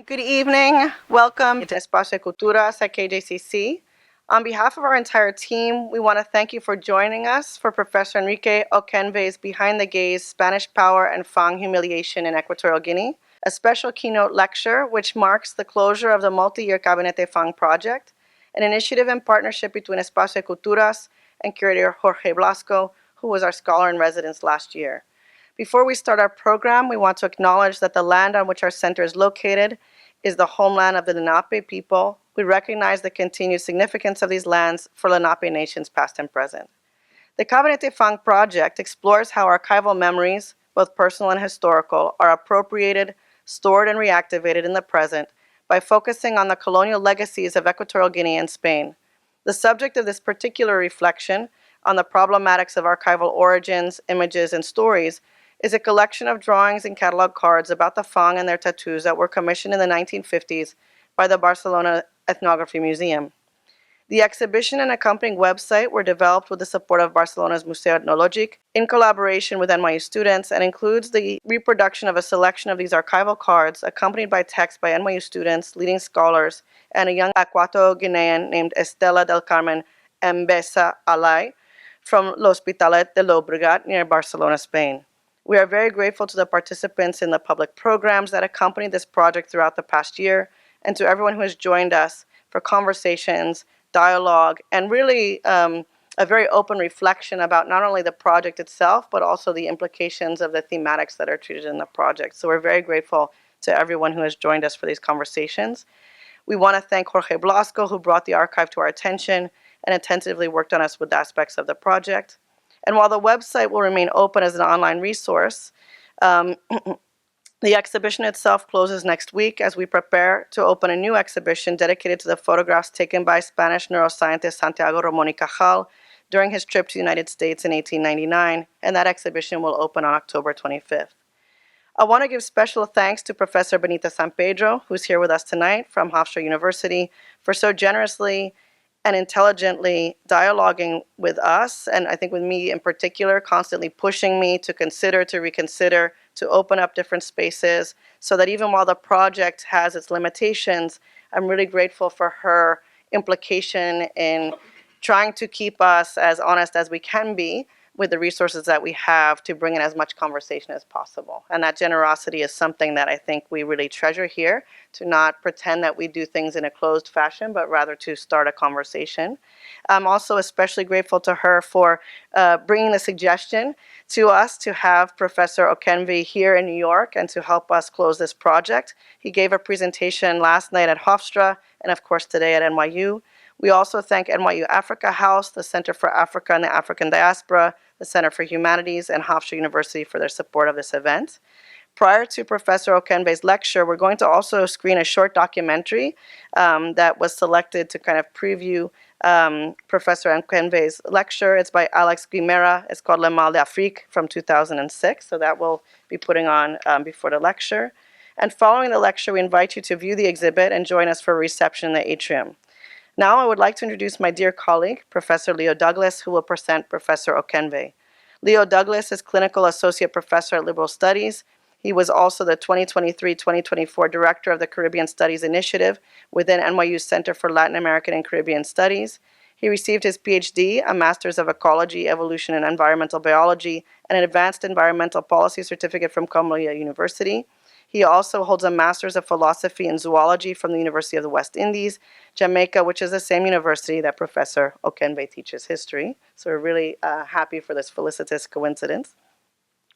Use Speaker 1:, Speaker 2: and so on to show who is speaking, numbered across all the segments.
Speaker 1: Good evening. Welcome to Espacio Culturas at KJCC. On behalf of our entire team, we want to thank you for joining us for Professor Enrique Okenve's Behind the Gaze Spanish Power and Fang Humiliation in Equatorial Guinea, a special keynote lecture which marks the closure of the multi-year Gabinete Fang project, an initiative in partnership between Espacio Culturas and curator Jorge Blasco, who was our scholar in residence last year. Before we start our program, we want to acknowledge that the land on which our center is located is the homeland of the Lenape people. We recognize the continued significance of these lands for Lenape nations past and present. The Gabinete Fang project explores how archival memories, both personal and historical, are appropriated, stored, and reactivated in the present by focusing on the colonial legacies of Equatorial Guinea and Spain. The subject of this particular reflection on the problematics of archival origins, images, and stories is a collection of drawings and catalog cards about the Fang and their tattoos that were commissioned in the 1950s by the Barcelona Ethnography Museum. The exhibition and accompanying website were developed with the support of Barcelona's Museu Etnològic in collaboration with NYU students and includes the reproduction of a selection of these archival cards accompanied by text by NYU students, leading scholars, and a young Equatorial Guinean named Estela del Carmen Mbesa Alay from L'Hospitalet de Llobregat near Barcelona, Spain. We are very grateful to the participants in the public programs that accompanied this project throughout the past year, and to everyone who has joined us for conversations, dialogue, and really a very open reflection about not only the project itself, but also the implications of the thematics that are treated in the project. So we're very grateful to everyone who has joined us for these conversations. We want to thank Jorge Blasco, who brought the archive to our attention and attentively worked on us with aspects of the project. And while the website will remain open as an online resource, the exhibition itself closes next week as we prepare to open a new exhibition dedicated to the photographs taken by Spanish neuroscientist Santiago Ramón y Cajal during his trip to the United States in 1899, and that exhibition will open on October 25th. I want to give special thanks to Professor Benita San Pedro, who's here with us tonight from Hofstra University, for so generously and intelligently dialoguing with us, and I think with me in particular, constantly pushing me to consider, to reconsider, to open up different spaces, so that even while the project has its limitations, I'm really grateful for her implication in trying to keep us as honest as we can be with the resources that we have to bring in as much conversation as possible. And that generosity is something that I think we really treasure here, to not pretend that we do things in a closed fashion, but rather to start a conversation. I'm also especially grateful to her for bringing the suggestion to us to have Professor Okenve here in New York and to help us close this project. He gave a presentation last night at Hofstra and of course today at NYU. We also thank NYU Africa House, the Center for Africa and the African Diaspora, the Center for Humanities, and Hofstra University for their support of this event. Prior to Professor Okenve's lecture, we're going to also screen a short documentary that was selected to kind of preview Professor Okenve's lecture. It's by Alex Guimera. It's called Le Mal d'Afrique from 2006, so that we'll be putting on before the lecture. And following the lecture, we invite you to view the exhibit and join us for a reception in the atrium. Now I would like to introduce my dear colleague, Professor Leo Douglas, who will present Professor Okenve. Leo Douglas is Clinical Associate Professor at Liberal Studies. He was also the 2023-2024 Director of the Caribbean Studies Initiative within NYU's Center for Latin American and Caribbean Studies. He received his PhD, a Master's of Ecology, Evolution, and Environmental Biology, and an Advanced Environmental Policy Certificate from Columbia University. He also holds a Master's of Philosophy and Zoology from the University of the West Indies, Jamaica, which is the same university that Professor Okenve teaches history. So we're really happy for this felicitous coincidence.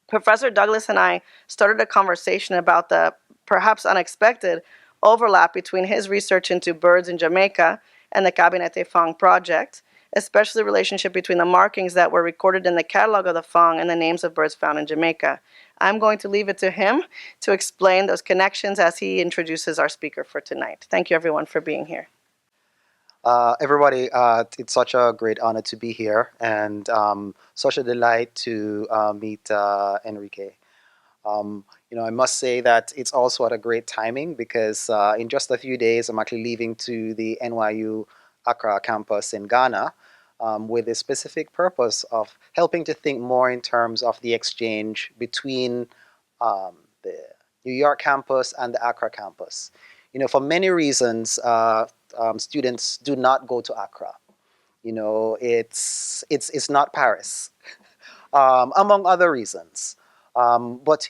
Speaker 1: Professor Douglas and I started a conversation about the perhaps unexpected overlap between his research into birds in Jamaica and the Gabinete Fang project, especially the relationship between the markings that were recorded in the catalog of the Fang and the names of birds found in Jamaica. I'm going to leave it to him to explain those connections as he introduces our speaker for tonight. Thank you, everyone, for being here.
Speaker 2: Everybody, it's such a great honor to be here, and such a delight to meet Enrique. I must say that it's also at a great timing because in just a few days, I'm actually leaving to the NYU Accra campus in Ghana with the specific purpose of helping to think more in terms of the exchange between the New York campus and the Accra campus. For many reasons, students do not go to Accra. It's not Paris, among other reasons. But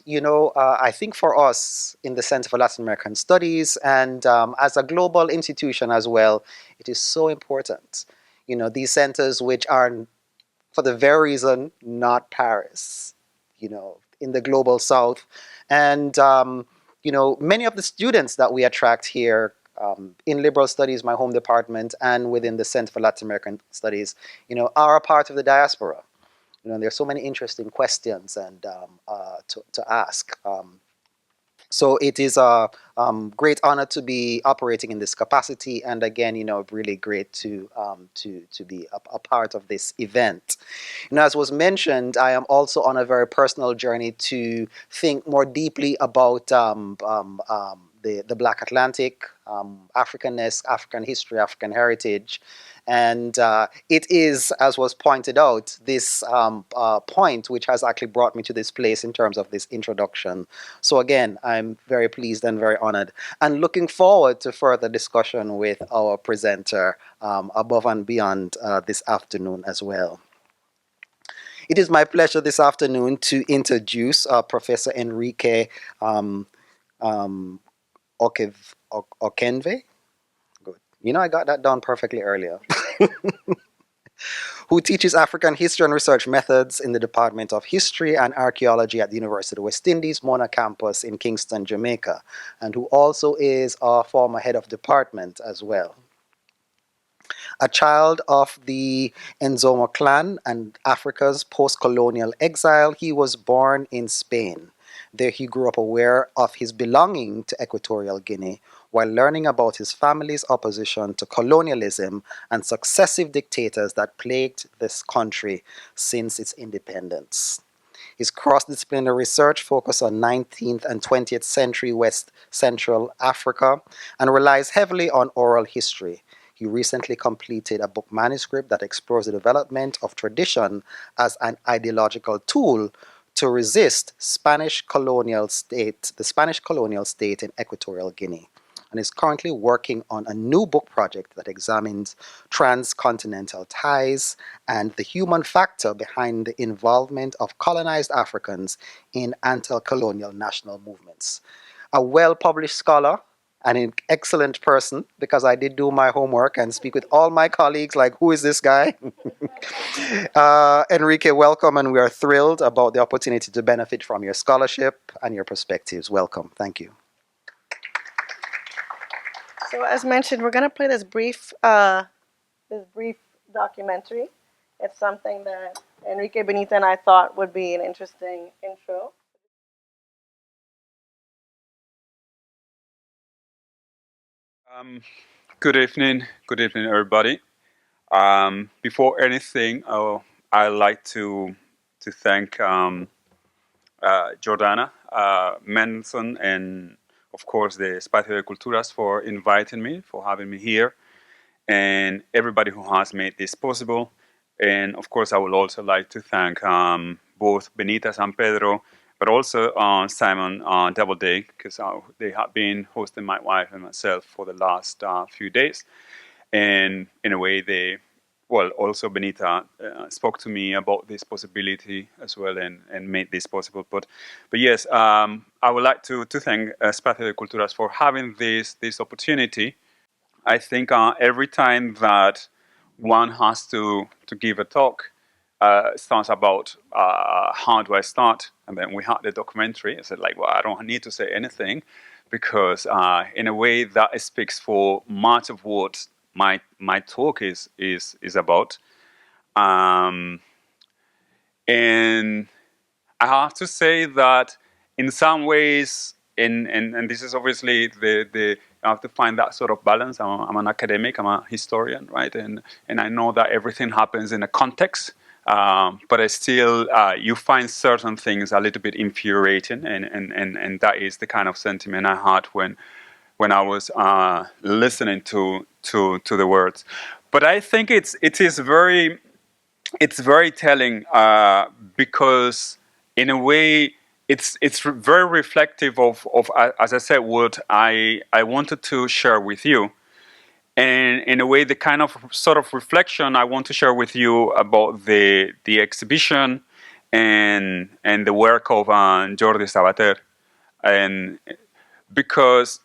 Speaker 2: I think for us in the Center for Latin American Studies and as a global institution as well, it is so important. These centers which are, for the very reason, not Paris, in the global south. And, many of the students that we attract here in liberal studies, my home department, and within the Center for Latin American Studies, are a part of the diaspora. There's so many interesting questions and to ask. So it is a great honor to be operating in this capacity, and again, really great to be a part of this event. As was mentioned, I am also on a very personal journey to think more deeply about the Black Atlantic, Africanness, African history, African heritage. And it is, as was pointed out, this point which has actually brought me to this place in terms of this introduction. So again, I'm very pleased and very honored and looking forward to further discussion with our presenter above and beyond this afternoon as well. It is my pleasure this afternoon to introduce Professor Enrique um, Okenve. Good. I got that down perfectly earlier. Who teaches African history and research methods in the Department of History and Archaeology at the University of West Indies, Mona campus in Kingston, Jamaica, and who also is our former head of department as well. A child of the Nzomo clan and Africa's post-colonial exile, he was born in Spain. There he grew up aware of his belonging to Equatorial Guinea while learning about his family's opposition to colonialism and successive dictators that plagued this country since its independence. His cross-disciplinary research focuses on 19th and 20th century West Central Africa and relies heavily on oral history. He recently completed a book manuscript that explores the development of tradition as an ideological tool to resist the Spanish colonial state in Equatorial Guinea, and is currently working on a new book project that examines transcontinental ties and the human factor behind the involvement of colonized Africans in anti-colonial national movements. A well-published scholar and an excellent person, because I did do my homework and speak with all my colleagues like, who is this guy? Enrique, welcome, and we are thrilled about the opportunity to benefit from your scholarship and your perspectives. Welcome. Thank you.
Speaker 1: So as mentioned, we're going to play this brief documentary. It's something that Enrique Benita and I thought would be an interesting intro.
Speaker 3: Good evening, everybody. Before anything, I'd like to thank Jordana Mendelssohn and, of course, the Espacio de Culturas for inviting me, for having me here, and everybody who has made this possible. And, of course, I would also like to thank both Benita San Pedro, but also Simon Doubleday, because they have been hosting my wife and myself for the last few days. And in a way, also Benita spoke to me about this possibility as well and made this possible. But yes, I would like to thank Espacio de Culturas for having this opportunity. I think every time that one has to give a talk, starts about how do I start, and then we had the documentary. I said, well, I don't need to say anything, because in a way that speaks for much of what my talk is about. And I have to say that in some ways, and this is obviously the I have to find that sort of balance. I'm an academic, I'm a historian, right? And I know that everything happens in a context, but I still, you find certain things a little bit infuriating, and that is the kind of sentiment I had when I was listening to the words. But I think it's very telling, because in a way it's very reflective of as I said, what I wanted to share with you. And in a way, the kind of sort of reflection I want to share with you about the exhibition and the work of Jordi Sabater. And because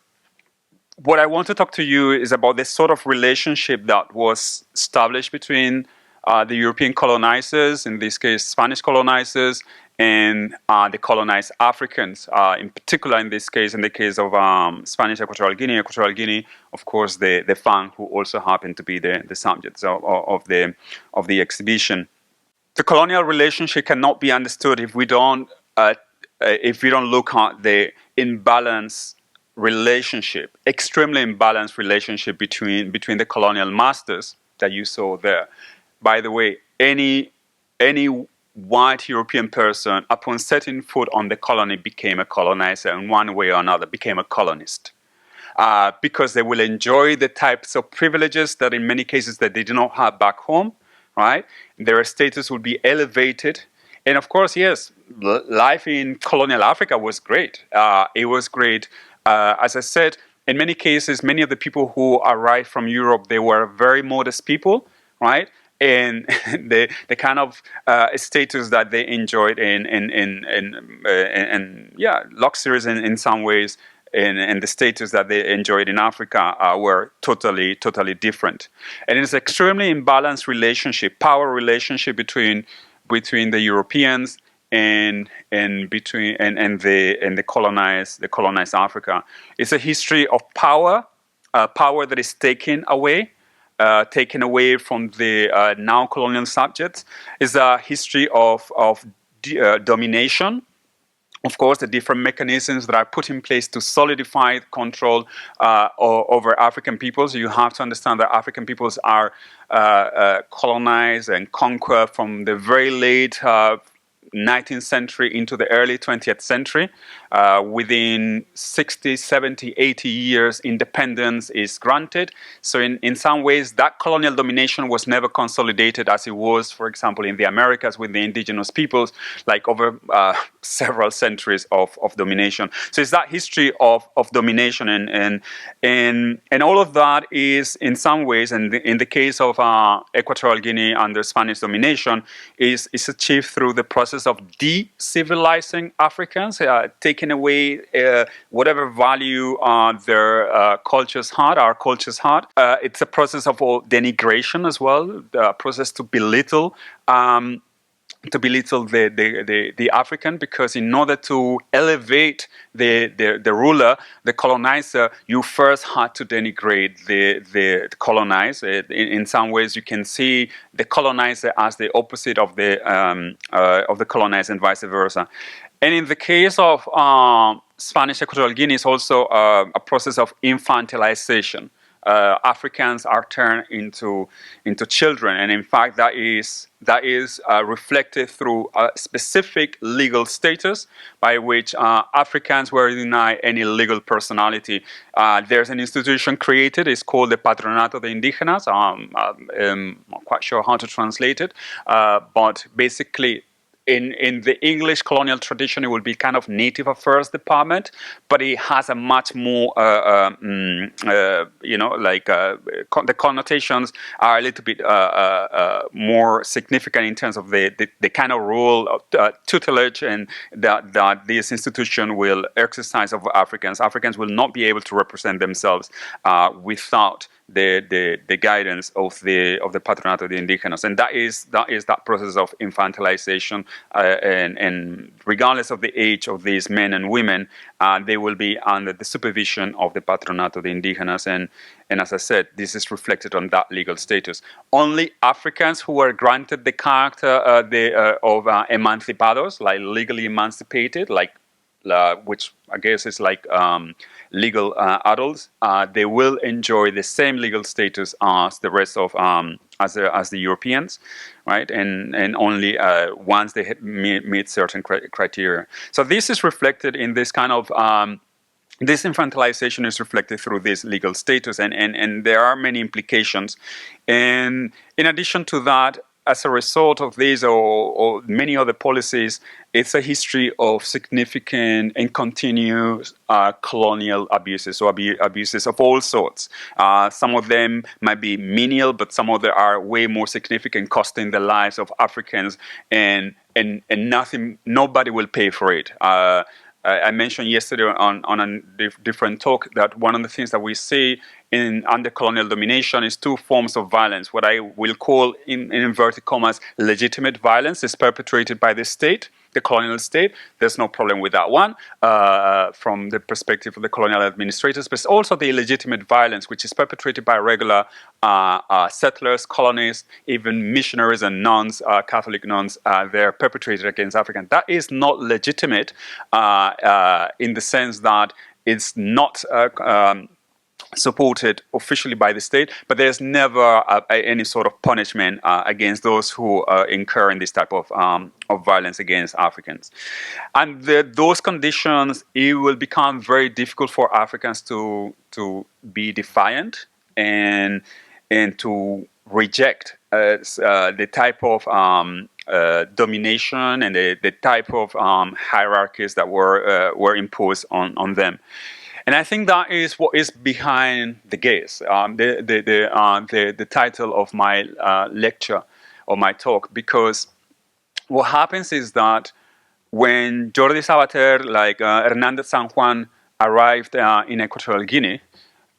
Speaker 3: what I want to talk to you is about this sort of relationship that was established between the European colonizers, in this case Spanish colonizers, and the colonized Africans, in particular in this case, in the case of Spanish Equatorial Guinea, of course, the Fang, who also happened to be the subjects of the exhibition. The colonial relationship cannot be understood if we don't look at the imbalance relationship, extremely imbalanced relationship between the colonial masters that you saw there. By the way, any white European person, upon setting foot on the colony, became a colonizer in one way or another, became a colonist. Because they will enjoy the types of privileges that in many cases that they do not have back home, right? Their status will be elevated. And of course, yes, life in colonial Africa was great. It was great. As I said, in many cases, many of the people who arrived from Europe, they were very modest people, right? And the kind of status that they enjoyed and yeah, luxuries in some ways, and the status that they enjoyed in Africa were totally different. And it's an extremely imbalanced relationship, power relationship between the Europeans and the colonized Africa. It's a history of power, power that is taken away from the now colonial subjects. It's a history of domination. Of course, the different mechanisms that are put in place to solidify control over African peoples. You have to understand that African peoples are colonized and conquered from the very late 19th century into the early 20th century. Within 60, 70, 80 years, independence is granted. So in some ways, that colonial domination was never consolidated as it was, for example, in the Americas with the indigenous peoples, like over several centuries of domination. So it's that history of domination, and all of that is in some ways, and in the case of Equatorial Guinea under Spanish domination, is achieved through the process of de-civilizing Africans, taking away whatever value their cultures had, our cultures had. It's a process of denigration as well, a process to belittle the African, because in order to elevate the ruler, the colonizer, you first had to denigrate the colonized. In some ways, you can see the colonizer as the opposite of the colonized, and vice versa. And in the case of Spanish Equatorial Guinea, it's also a process of infantilization. Africans are turned into children, and in fact, that is reflected through a specific legal status by which Africans were denied any legal personality. There's an institution created. It's called the Patronato de Indígenas. I'm not quite sure how to translate it, but basically, in the English colonial tradition, it would be kind of native affairs department, but it has a much more, the connotations are a little bit more significant in terms of the kind of role of tutelage and that this institution will exercise over Africans. Africans will not be able to represent themselves without the guidance of the Patronato de Indígenas, and that is that process of infantilization, and regardless of the age of these men and women, they will be under the supervision of the Patronato de Indígenas, and as I said, this is reflected on that legal status. Only Africans who were granted the character of emancipados, like legally emancipated, like which I guess is like legal adults, they will enjoy the same legal status as the rest of as the Europeans, right? And only once they meet certain criteria. So this is reflected in this kind of this infantilization is reflected through this legal status, and there are many implications. And in addition to that, as a result of this or many other policies, it's a history of significant and continuous colonial abuses, or abuses of all sorts. Some of them might be menial, but some of them are way more significant, costing the lives of Africans, and nobody will pay for it. I mentioned yesterday on a different talk that one of the things that we see under colonial domination is two forms of violence. What I will call, in inverted commas, legitimate violence is perpetrated by the state, the colonial state. There's no problem with that one from the perspective of the colonial administrators, but also the illegitimate violence, which is perpetrated by regular settlers, colonists, even missionaries and nuns, Catholic nuns. They're perpetrated against Africans. That is not legitimate in the sense that it's not supported officially by the state, but there's never any sort of punishment against those who incur in this type of violence against Africans. And those conditions, it will become very difficult for Africans to be defiant and to reject the type of domination and the type of hierarchies that were imposed on them. And I think that is what is behind the gaze, the title of my lecture or my talk, because what happens is that when Jordi Sabater, like Hernandez San Juan, arrived in Equatorial Guinea,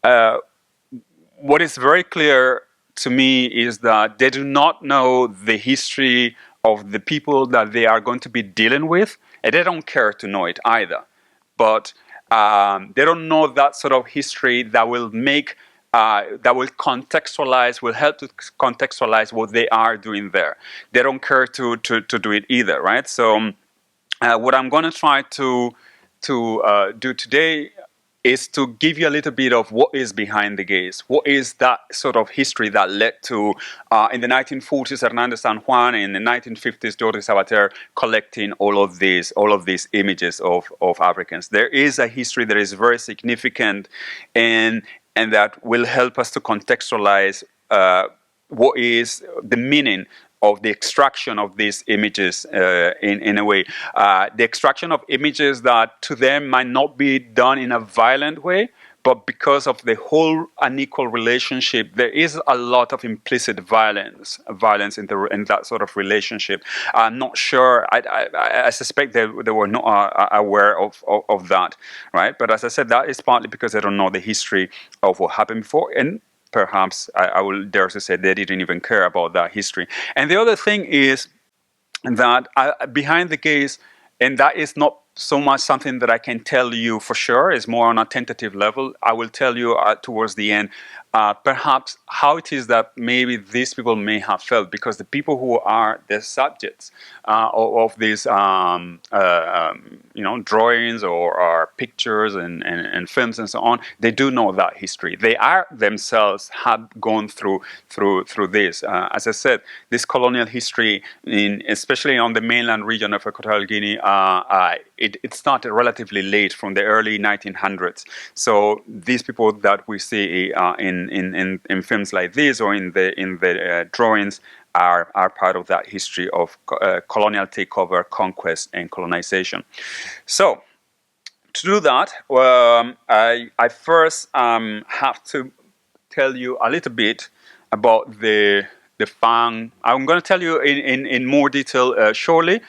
Speaker 3: what is very clear to me is that they do not know the history of the people that they are going to be dealing with, and they don't care to know it either. But they don't know that sort of history that will make, that will contextualize, will help to contextualize what they are doing there. They don't care to do it either, right? So what I'm going to try to do today is to give you a little bit of what is behind the gaze. What is that sort of history that led to, in the 1940s, Hernandez San Juan, and in the 1950s, Jordi Sabater collecting all of these images of Africans. There is a history that is very significant, and that will help us to contextualize what is the meaning of the extraction of these images in a way. The extraction of images that to them might not be done in a violent way, but because of the whole unequal relationship, there is a lot of implicit violence in that sort of relationship. I'm not sure, I suspect they were not aware of that, right? But as I said, that is partly because they don't know the history of what happened before, and perhaps I will dare to say they didn't even care about that history. And the other thing is that behind the gaze, and that is not so much something that I can tell you for sure, it's more on a tentative level. I will tell you towards the end perhaps how it is that maybe these people may have felt, because the people who are the subjects of these drawings or pictures and films and so on, they do know that history. They are themselves have gone through this. As I said, this colonial history, especially on the mainland region of Equatorial Guinea, it started relatively late, from the early 1900s. So these people that we see in films like this or in the drawings are part of that history of colonial takeover, conquest, and colonization. So to do that, I first have to tell you a little bit about the Fang. I'm going to tell you in more detail shortly,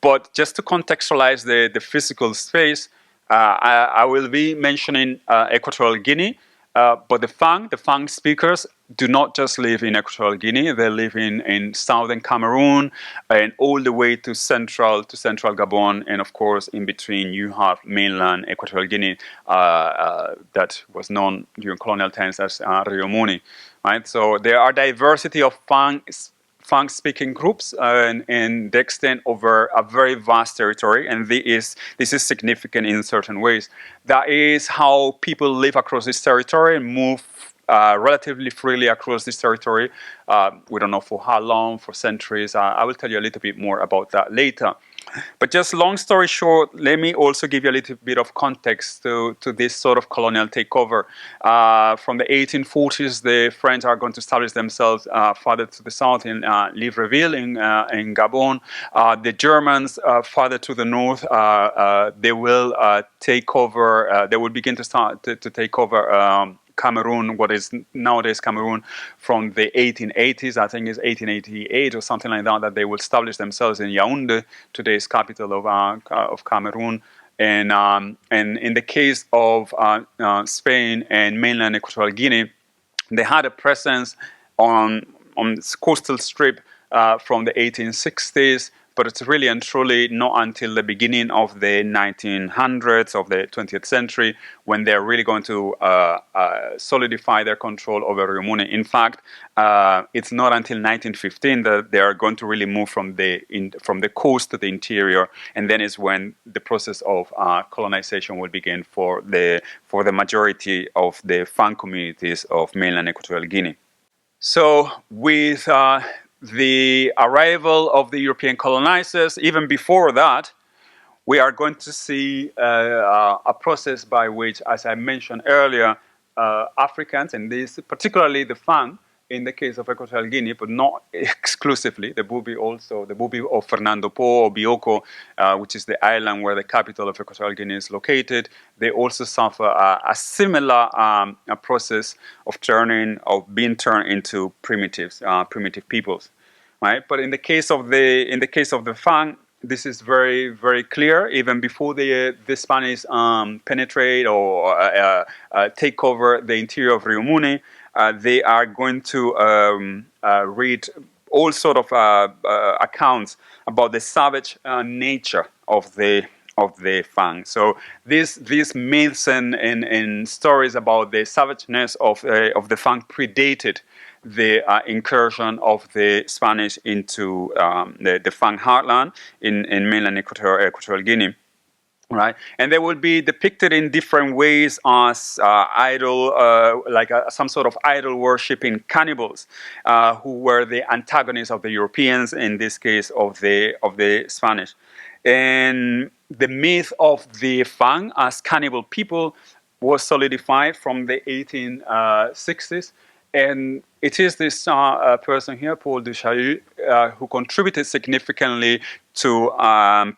Speaker 3: but just to contextualize the physical space, I will be mentioning Equatorial Guinea. But the Fang speakers do not just live in Equatorial Guinea. They live in southern Cameroon and all the way to central Gabon, and of course in between you have mainland Equatorial Guinea that was known during colonial times as Rio Muni, right? So there are diversity of Fang-speaking groups, and they extend over a very vast territory, and this is significant in certain ways. That is how people live across this territory and move relatively freely across this territory. We don't know for how long, for centuries. I will tell you a little bit more about that later. But just long story short, let me also give you a little bit of context to this sort of colonial takeover. From the 1840s, the French are going to establish themselves farther to the south in Libreville in Gabon. The Germans farther to the north, they will take over. They will begin to start to take over. Cameroon, what is nowadays Cameroon, from the 1880s, I think it's 1888 or something like that, that they will establish themselves in Yaoundé, today's capital of Cameroon. And in the case of Spain and mainland Equatorial Guinea, they had a presence on this coastal strip from the 1860s, but it's really and truly not until the beginning of the 1900s of the 20th century when they're really going to solidify their control over Rio Muni. In fact, it's not until 1915 that they are going to really move from the coast to the interior, and then is when the process of colonization will begin for the majority of the Fang communities of mainland Equatorial Guinea. So, with the arrival of the European colonizers, even before that, we are going to see a process by which, as I mentioned earlier, Africans, and this particularly the Fang, in the case of Equatorial Guinea, but not exclusively, the Bubi of Fernando Po or Bioko, which is the island where the capital of Equatorial Guinea is located, they also suffer a similar process of being turned into primitive peoples, right? But in the case of the Fang, this is very, very clear. Even before the Spanish penetrate or take over the interior of Rio Muni, they are going to read all sort of accounts about the savage nature of the Fang. So these myths and stories about the savageness of the Fang predated the incursion of the Spanish into the Fang heartland in mainland Equatorial Guinea. Right, and they will be depicted in different ways as idol, like some sort of idol worshipping cannibals, who were the antagonists of the Europeans, in this case of the Spanish. And the myth of the Fang as cannibal people was solidified from the 1860s. And it is this person here, Paul Duchaillu, who contributed significantly to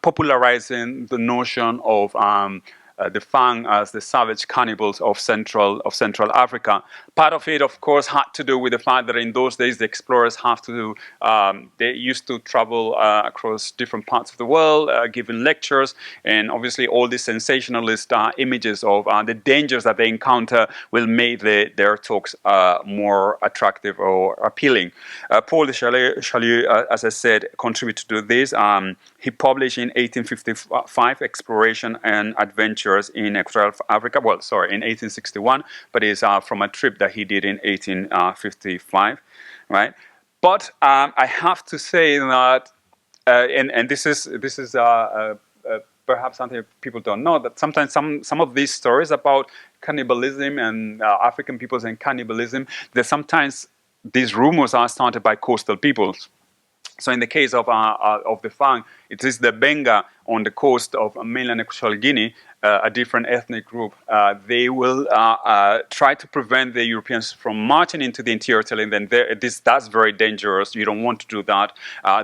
Speaker 3: popularizing the notion of the Fang as the savage cannibals of Central Africa. Part of it, of course, had to do with the fact that in those days the explorers they used to travel across different parts of the world, giving lectures, and obviously all these sensationalist images of the dangers that they encounter will make their talks more attractive or appealing. Paul Duchaillu, as I said, contributed to this. He published in 1855 Exploration and Adventure in Equatorial Africa. Well, sorry, in 1861, but it's from a trip that he did in 1855, right? But I have to say that, and this is perhaps something people don't know, that sometimes some of these stories about cannibalism and African peoples and cannibalism, sometimes these rumors are started by coastal peoples. So in the case of the Fang, it is the Benga on the coast of mainland Equatorial Guinea, a different ethnic group. They will try to prevent the Europeans from marching into the interior, telling them that's very dangerous. You don't want to do that.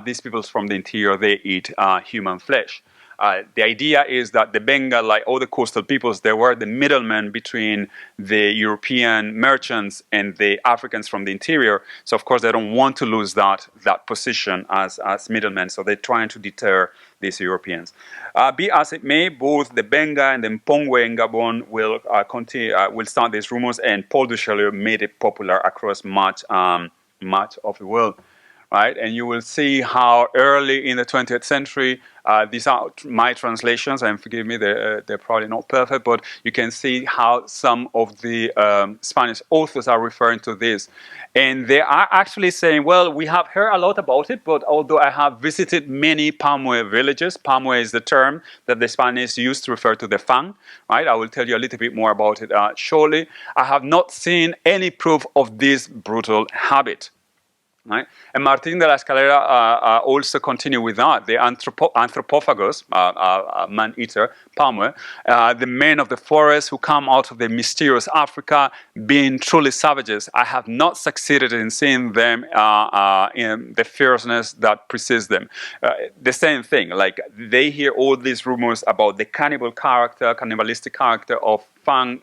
Speaker 3: These peoples from the interior, they eat human flesh. The idea is that the Benga, like all the coastal peoples, they were the middlemen between the European merchants and the Africans from the interior. So, of course, they don't want to lose that position as middlemen. So they're trying to deter these Europeans. Be as it may, both the Benga and the Mpongwe in Gabon will start these rumors, and Paul Duchaillu made it popular across much of the world. right? And you will see how early in the 20th century, these are my translations, and forgive me, they're probably not perfect, but you can see how some of the Spanish authors are referring to this. And they are actually saying, well, we have heard a lot about it, but although I have visited many Pamwe villages, Pamwe is the term that the Spanish use to refer to the Fang, right? I will tell you a little bit more about it shortly. I have not seen any proof of this brutal habit. Right? And Martin de la Escalera also continued with that. The anthropophagus, man-eater, Palmer, the men of the forest who come out of the mysterious Africa, being truly savages. I have not succeeded in seeing them in the fierceness that precedes them. The same thing, like they hear all these rumors about the cannibalistic character of Fang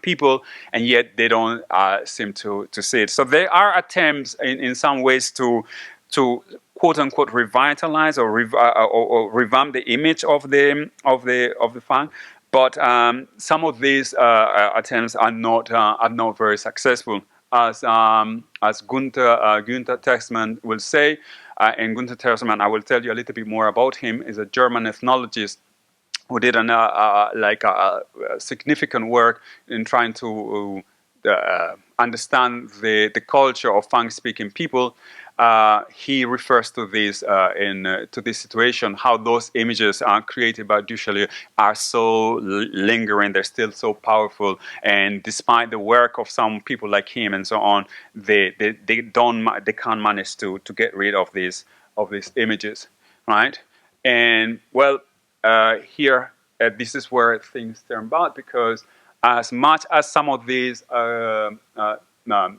Speaker 3: people, and yet they don't seem to see it. So there are attempts in some ways to quote unquote revitalize or revamp the image of the Fang. But some of these attempts are not very successful. As Gunther Texman will say, and Gunther Texman, I will tell you a little bit more about him, is a German ethnologist who did significant work in trying to understand the culture of Fang-speaking people. He refers to this to this situation, how those images are created by Duchatel are so lingering, they're still so powerful, and despite the work of some people like him and so on, they can't manage to get rid of these images, right? And well, here this is where things turn bad, because as much as some of these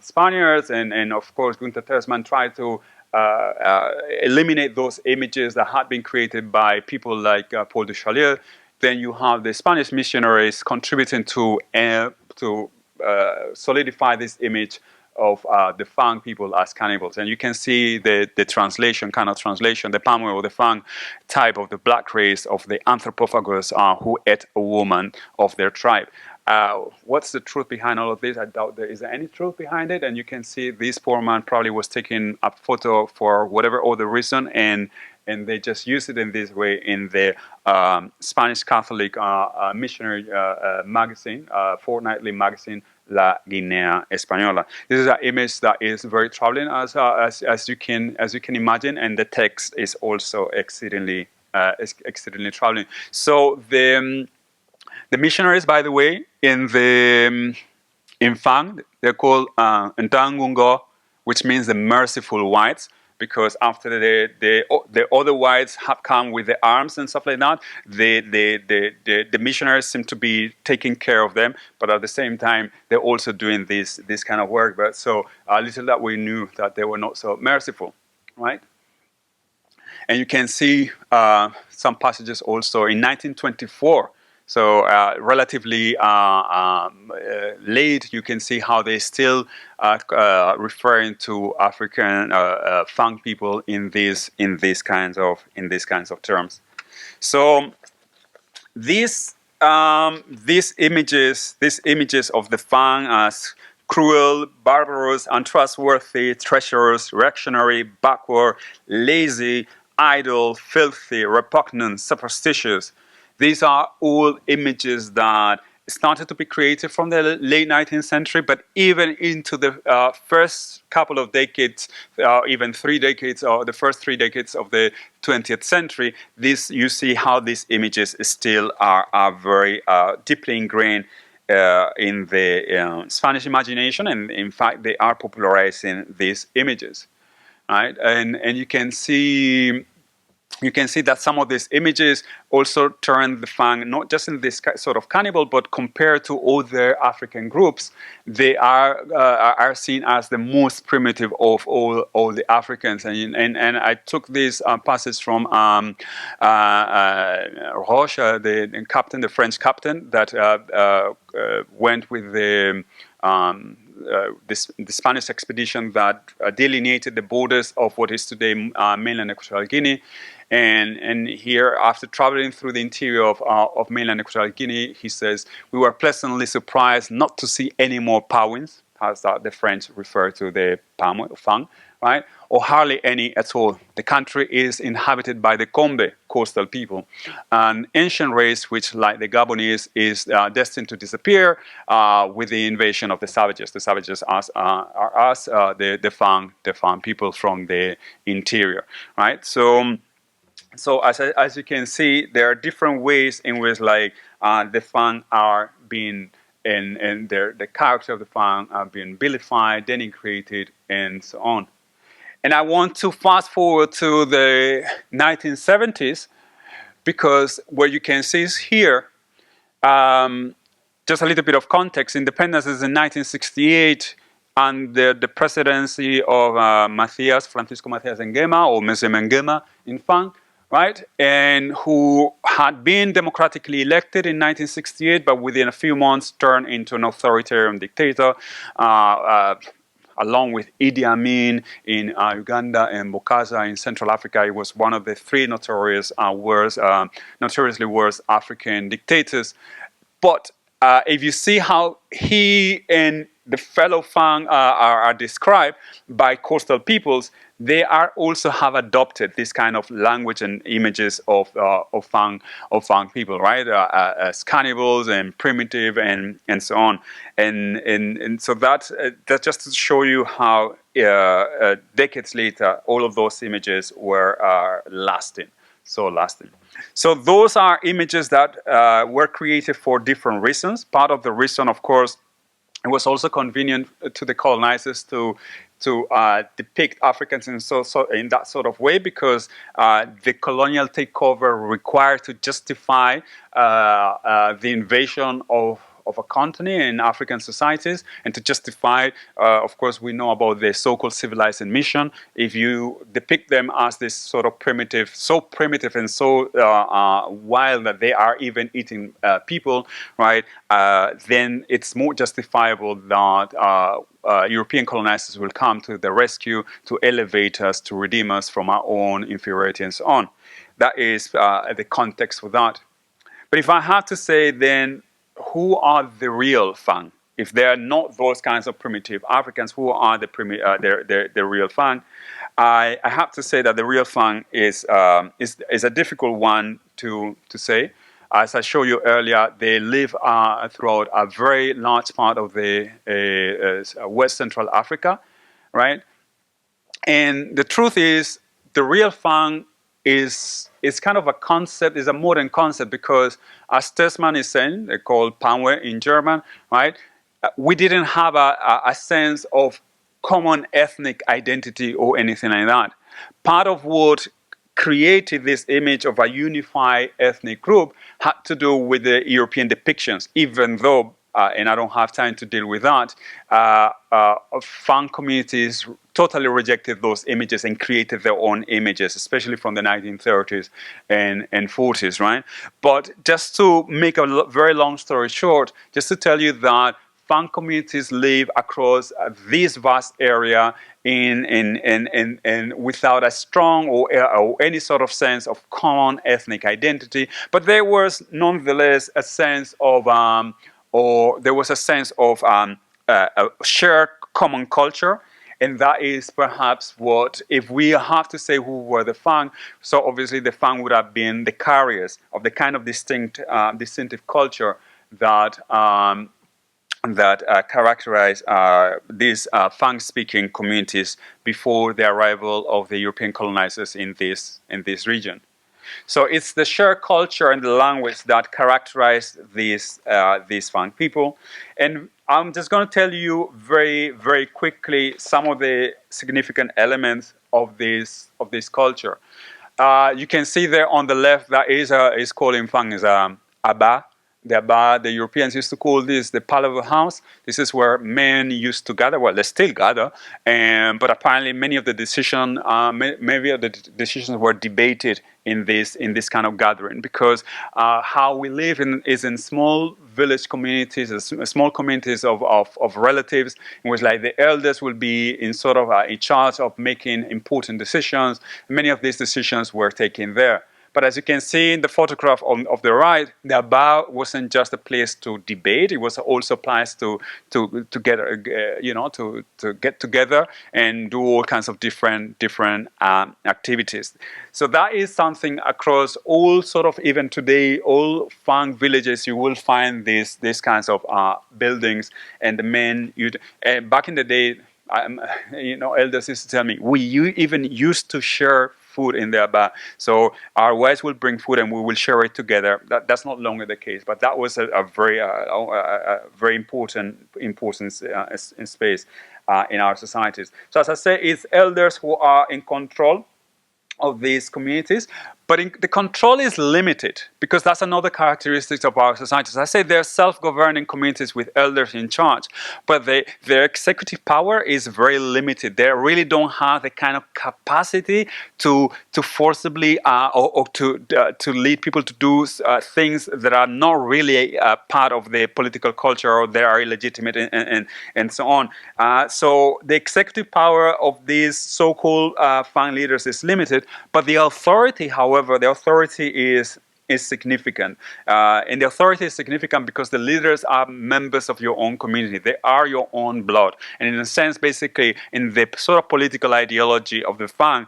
Speaker 3: Spaniards and of course Gunther Tersman tried to eliminate those images that had been created by people like Paul de Chalier, then you have the Spanish missionaries contributing to solidify this image of the Fang people as cannibals. And you can see the translation, kind of translation, the Pamwe or the Fang type of the black race of the anthropophagus who ate a woman of their tribe. What's the truth behind all of this? I doubt there is any truth behind it. And you can see this poor man probably was taking a photo for whatever other reason, and they just use it in this way in the Spanish Catholic missionary magazine, fortnightly magazine, La Guinea Española. This is an image that is very troubling, as you can imagine, and the text is also exceedingly troubling. So the missionaries, by the way, in Fang, they're called Ntangungo, which means the merciful whites, because after the other whites have come with the arms and stuff like that, the missionaries seem to be taking care of them, but at the same time, they're also doing this kind of work. But so little that we knew that they were not so merciful, right? And you can see some passages also in 1924. So relatively late, you can see how they still referring to African Fang people in these kinds of terms. So these images of the Fang as cruel, barbarous, untrustworthy, treacherous, reactionary, backward, lazy, idle, filthy, repugnant, superstitious. These are all images that started to be created from the late 19th century, but even into the first couple of decades, even 3 decades, or the first 3 decades of the 20th century, you see how these images still are very deeply ingrained in the Spanish imagination, and in fact, they are popularizing these images, right? And you can see that some of these images also turn the Fang not just in this sort of cannibal, but compared to other African groups, they are seen as the most primitive of all the Africans. And I took this passage from Roche, the captain, the French captain that went with the Spanish expedition that delineated the borders of what is today mainland Equatorial Guinea. And here, after traveling through the interior of mainland Equatorial Guinea, he says, we were pleasantly surprised not to see any more Pawins, as the French refer to the Fang, right? Or hardly any at all. The country is inhabited by the Kombe coastal people, an ancient race which, like the Gabonese, is destined to disappear with the invasion of the savages. The savages are us, the Fang people from the interior, right? So as you can see, there are different ways in which like the Fang are being and the character of the Fang are being vilified, denigrated, and so on. And I want to fast forward to the 1970s because what you can see is here, just a little bit of context. Independence is in 1968 under the presidency of Francisco Macias Nguema, or Mese Nguema in Fang, right? And who had been democratically elected in 1968, but within a few months turned into an authoritarian dictator. Along with Idi Amin in Uganda and Bokassa in Central Africa, he was one of the three notoriously worst African dictators. But if you see how he and the fellow Fang are described by coastal peoples, they are also have adopted this kind of language and images of Fang people, right? As cannibals and primitive and so on, and so that just to show you how decades later all of those images were lasting. So those are images that were created for different reasons. Part of the reason, of course, it was also convenient to the colonizers to depict Africans in that sort of way because the colonial takeover required to justify the invasion of a continent in African societies, and to justify, of course, we know about the so-called civilizing mission. If you depict them as this sort of primitive and so wild that they are even eating people, right? Then it's more justifiable that European colonizers will come to the rescue to elevate us, to redeem us from our own inferiority and so on. That is the context for that. But if I have to say then, who are the real Fang? If they are not those kinds of primitive Africans, who are the real Fang? I have to say that the real Fang is a difficult one to say. As I showed you earlier, they live throughout a very large part of the West Central Africa, right? And the truth is, the real Fang is kind of a concept, is a modern concept, because as Tessman is saying, they call Panwe in German, right? We didn't have a sense of common ethnic identity or anything like that. Part of what created this image of a unified ethnic group had to do with the European depictions, even though, and I don't have time to deal with that, Fang communities totally rejected those images and created their own images, especially from the 1930s and 40s, right? But just to make a very long story short, just to tell you that Fang communities live across this vast area in without a strong or any sort of sense of common ethnic identity. But there was nonetheless a sense of a shared common culture. And that is perhaps what, if we have to say who were the Fang, so obviously the Fang would have been the carriers of the kind of distinctive culture that characterize these Fang-speaking communities before the arrival of the European colonizers in this region. So it's the shared culture and the language that characterize these Fang people. And I'm just going to tell you very, very quickly some of the significant elements of this culture. You can see there on the left that is called in Fang is Aba. The Europeans used to call this the Palaver House. This is where men used to gather. Well, they still gather, but apparently many of the decisions were debated in this kind of gathering, because how we live is in small village communities, small communities of relatives, in which like the elders will be in charge of making important decisions. Many of these decisions were taken there. But as you can see in the photograph of the right, the Aba wasn't just a place to debate; it was also a place to get to get together and do all kinds of different activities. So that is something across all sort of, even today, all Fang villages, you will find these kinds of buildings. And the men, back in the day, elders used to tell me, even used to share food in the Aba. So our wives will bring food and we will share it together. That's not longer the case, but that was a very important space in our societies. So as I say, it's elders who are in control of these communities, but the control is limited, because that's another characteristic of our societies. I say they're self-governing communities with elders in charge, but their executive power is very limited. They really don't have the kind of capacity to forcibly or to lead people to do things that are not really part of the political culture, or they are illegitimate, and so on. So the executive power of these so-called Fang leaders is limited, but the authority, however, the authority is significant. And the authority is significant because the leaders are members of your own community. They are your own blood. And in a sense, basically, in the sort of political ideology of the Fang,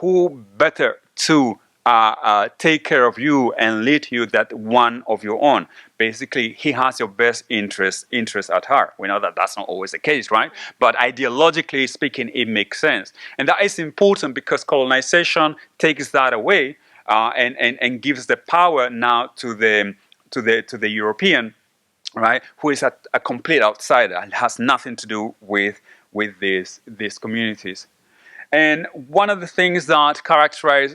Speaker 3: who better to take care of you and lead you that one of your own. Basically, he has your best interest at heart. We know that that's not always the case, right? But ideologically speaking, it makes sense. And that is important because colonization takes that away and gives the power now to the European, right, who is a complete outsider and has nothing to do with these communities. And one of the things that characterize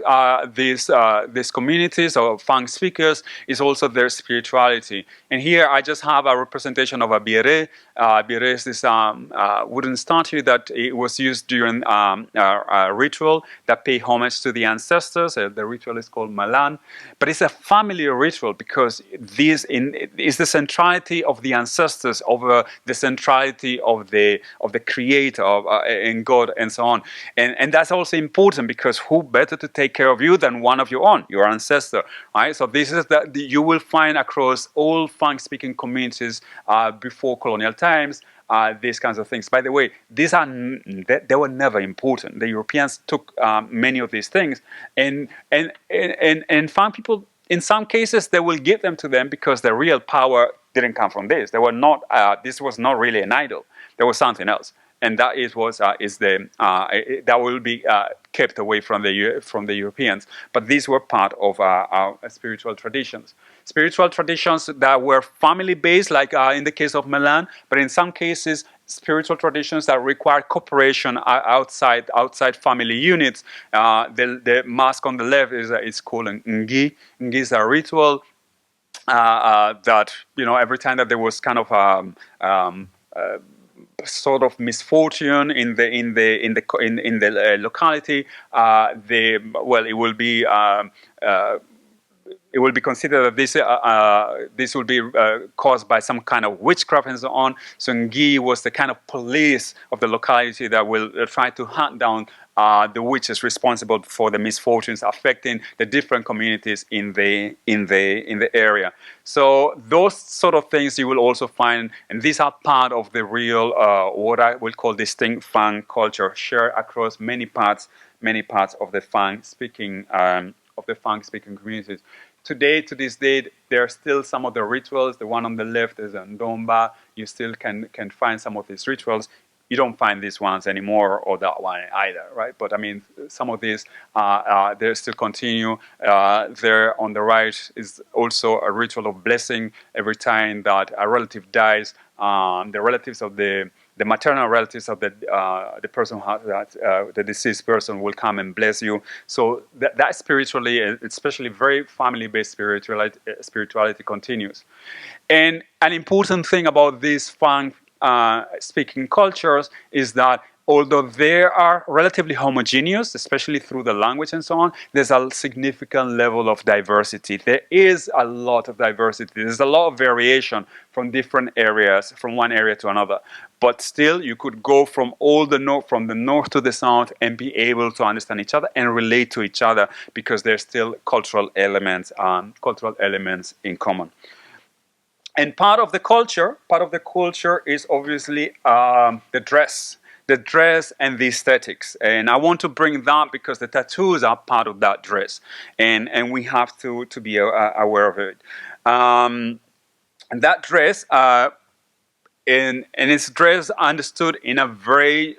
Speaker 3: these communities or Fang speakers is also their spirituality. And here I just have a representation of a bire. Bire is this wooden statue that it was used during a ritual that pay homage to the ancestors. The ritual is called Malan. But it's a family ritual because this is the centrality of the ancestors over the centrality of the creator and God and so on. And that's also important because who better to take care of you than one of your own, your ancestor, right? So this is that you will find across all Fang-speaking communities before colonial times, these kinds of things. By the way, they were never important. The Europeans took many of these things, and Fang people, in some cases, they will give them to them because the real power didn't come from this. They were not. This was not really an idol. There was something else. And that that will be kept away from the Europeans. But these were part of our spiritual traditions. Spiritual traditions that were family-based, like in the case of Milan, but in some cases, spiritual traditions that require cooperation outside family units. The mask on the left is called an Ngi. Ngi is a ritual that every time that there was kind of sort of misfortune in the locality, it will be considered that this will be caused by some kind of witchcraft and so on. So Ngi was the kind of police of the locality that will try to hunt down the witches responsible for the misfortunes affecting the different communities in the area. So those sort of things you will also find, and these are part of the real what I will call distinct Fang culture, shared across many parts of the Fang speaking communities. Today, to this day, there are still some of the rituals. The one on the left is a Ndomba. You still can find some of these rituals. You don't find these ones anymore, or that one either, right? But I mean, some of these they still continue. There on the right is also a ritual of blessing. Every time that a relative dies, the relatives of the maternal relatives of the person the deceased person will come and bless you. So that spiritually, especially very family-based spirituality continues. And an important thing about these Fang speaking cultures is that although they are relatively homogeneous, especially through the language and so on, there's a significant level of diversity. There is a lot of diversity. There's a lot of variation from different areas, from one area to another. But still, you could go from from the north to the south and be able to understand each other and relate to each other because there's still cultural elements in common. And part of the culture is obviously the dress and the aesthetics. And I want to bring that because the tattoos are part of that dress, and we have to be aware of it. And that dress, and it's dress understood in a very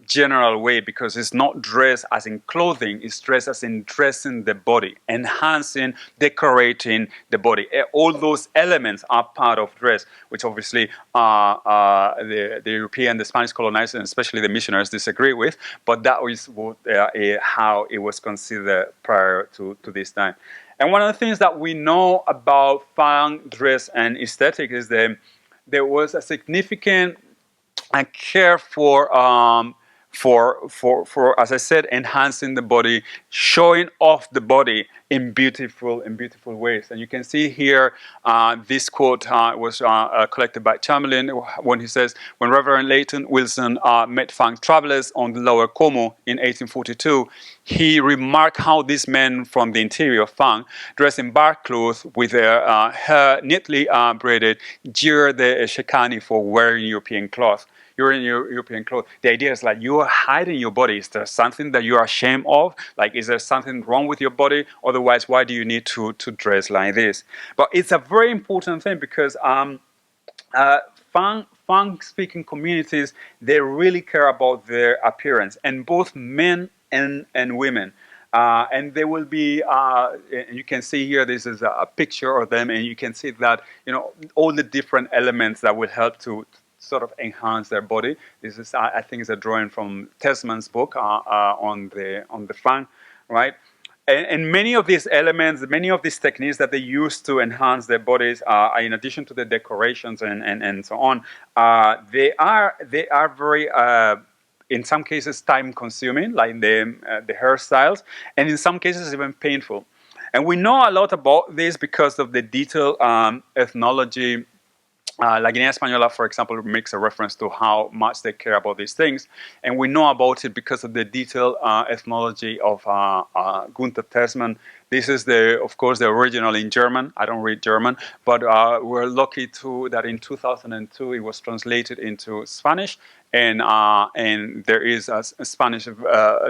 Speaker 3: general way because it's not dress as in clothing, it's dress as in dressing the body, enhancing, decorating the body. All those elements are part of dress, which obviously the European, the Spanish colonizers, and especially the missionaries disagree with, but that is what, how it was considered prior to this time. And one of the things that we know about Fang, dress, and aesthetic is that there was a significant care for, as I said, enhancing the body, showing off the body in beautiful ways. And you can see here this quote was collected by Chamberlain when he says, when Reverend Leighton Wilson met Fang travelers on the Lower Como in 1842, he remarked how these men from the interior of Fang, dressed in bark clothes with their hair neatly braided, jeered the Shekani for wearing European cloth. You're in your European clothes. The idea is like you are hiding your body. Is there something that you are ashamed of? Like, is there something wrong with your body? Otherwise, why do you need to dress like this? But it's a very important thing because Fang-speaking communities, they really care about their appearance, and both men and women. And there will be, you can see here, this is a picture of them, and you can see that, all the different elements that will help to sort of enhance their body. This is, I think, is a drawing from Tesman's book on the Fang, right? And many of these elements, many of these techniques that they use to enhance their bodies, in addition to the decorations and so on, they are very, in some cases, time-consuming, like the hairstyles, and in some cases even painful. And we know a lot about this because of the detailed ethnology. La Guinea Española, for example, makes a reference to how much they care about these things. And we know about it because of the detailed ethnology of Gunther Tesman. This is, of course, the original in German. I don't read German, but we're lucky that in 2002 it was translated into Spanish. And there is a Spanish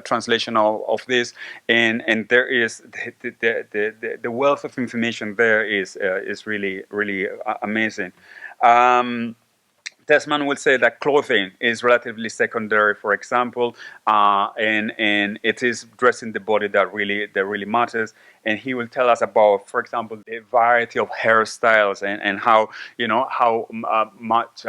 Speaker 3: translation of this, and there is the wealth of information there is really amazing. Tesman will say that clothing is relatively secondary, for example, and it is dressing the body that really matters. And he will tell us about, for example, the variety of hairstyles and how much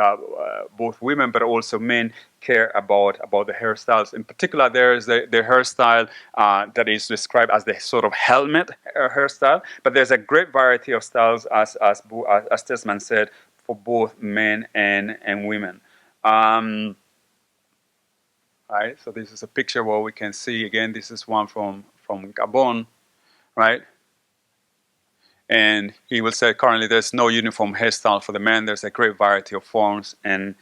Speaker 3: both women but also men care about the hairstyles. In particular, there is the hairstyle that is described as the sort of helmet hairstyle. But there's a great variety of styles, as Tesman said, for both men and women. Right, so this is a picture where we can see, again, this is one from Gabon, right? And he will say currently there's no uniform hairstyle for the men. There's a great variety of forms and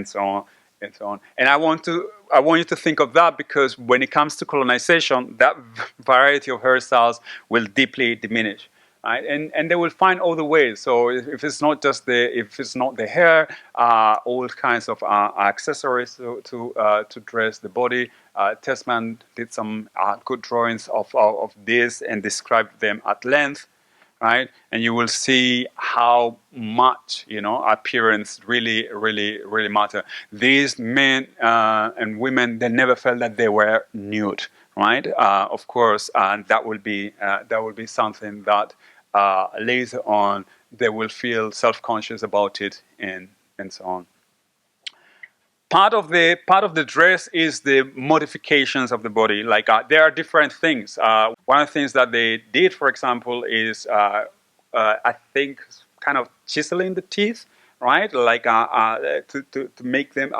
Speaker 3: so on and so on. And I want you to think of that because when it comes to colonization, that variety of hairstyles will deeply diminish. Right? And they will find other ways. So if it's not the hair, all kinds of accessories to dress the body. Tesman did some good drawings of this and described them at length, right? And you will see how much appearance really matter. These men and women, they never felt that they were nude, right? Of course, and that will be something that later on they will feel self-conscious about it and so on. Part of the dress is the modifications of the body. Like there are different things. One of the things that they did, for example, is I think kind of chiseling the teeth, right? Like to make them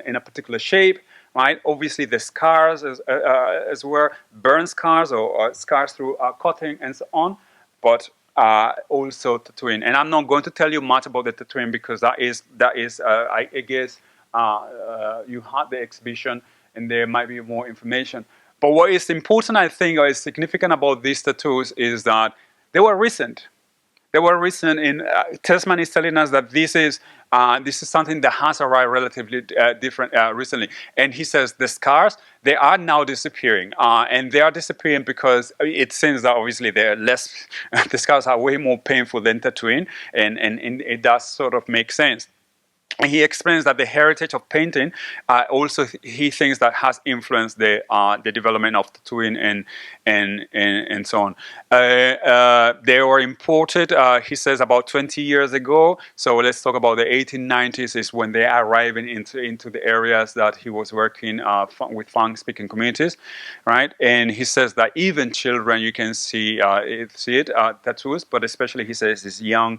Speaker 3: in a particular shape, right? Obviously, the scars as were burn scars or scars through cutting and so on, but also tattooing. And I'm not going to tell you much about the tattooing because I guess you had the exhibition and there might be more information. But what is important, I think, or is significant about these tattoos is that they were recent. They were recent. In Telsman is telling us that this is something that has arrived relatively different recently. And he says the scars, they are now disappearing. And they are disappearing because it seems that obviously they're less, the scars are way more painful than tattooing. And it does sort of make sense. And he explains that the heritage of painting also he thinks that has influenced the development of tattooing and so on. They were imported, he says, about 20 years ago. So let's talk about the 1890s is when they are arriving into the areas that he was working with Fang-speaking communities, right? And he says that even children, you can see it tattoos, but especially he says this young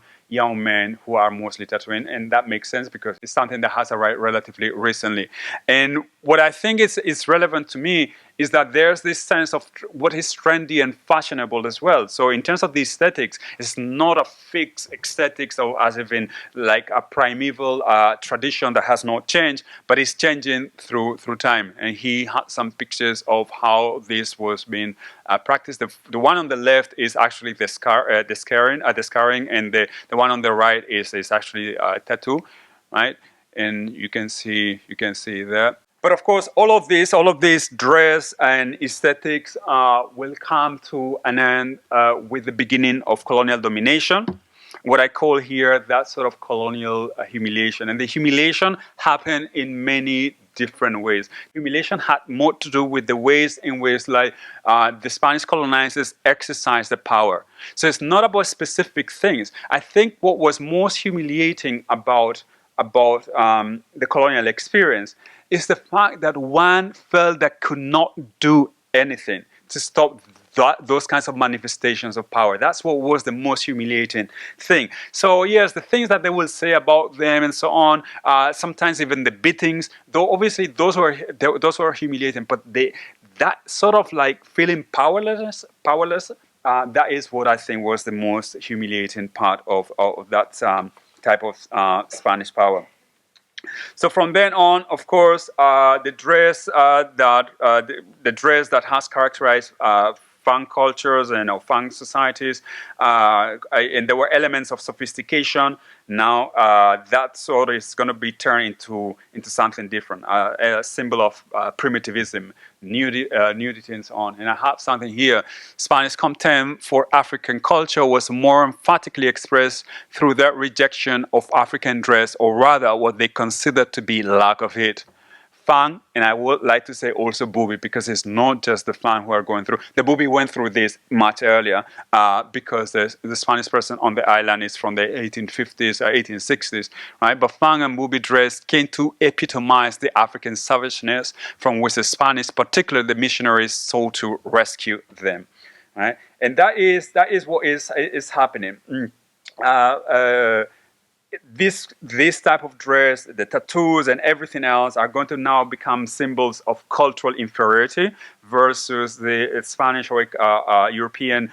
Speaker 3: men who are mostly tattooing, and that makes sense because it's something that has arrived relatively recently. And what I think is relevant to me is that there's this sense of what is trendy and fashionable as well. So in terms of the aesthetics, it's not a fixed aesthetics or as if in like a primeval tradition that has not changed, but it's changing through time. And he had some pictures of how this was being practiced. The one on the left is actually the scarring, and the one on the right is actually a tattoo, right? And you can see that. But of course, all of this dress and aesthetics will come to an end with the beginning of colonial domination. What I call here that sort of colonial humiliation. And the humiliation happened in many different ways. Humiliation had more to do with the ways in which the Spanish colonizers exercised the power. So it's not about specific things. I think what was most humiliating about the colonial experience is the fact that one felt that could not do anything to stop those kinds of manifestations of power. That's what was the most humiliating thing. So yes, the things that they will say about them and so on, sometimes even the beatings, though obviously those were humiliating, but that sort of like feeling powerless, that is what I think was the most humiliating part of that type of Spanish power. So from then on, of course, the dress that has characterized Fang cultures and Fang societies, and there were elements of sophistication. Now that sort of is going to be turned into something different, a symbol of primitivism, nudity, and so on. And I have something here. Spanish contempt for African culture was more emphatically expressed through their rejection of African dress, or rather, what they considered to be lack of it. Fang, and I would like to say also Bubi, because it's not just the Fang who are going through. The Bubi went through this much earlier because the Spanish person on the island is from the 1850s or 1860s, right? But Fang and Bubi dress came to epitomize the African savageness from which the Spanish, particularly the missionaries, sought to rescue them, right? And that is what is happening. This type of dress, the tattoos and everything else are going to now become symbols of cultural inferiority versus the Spanish or European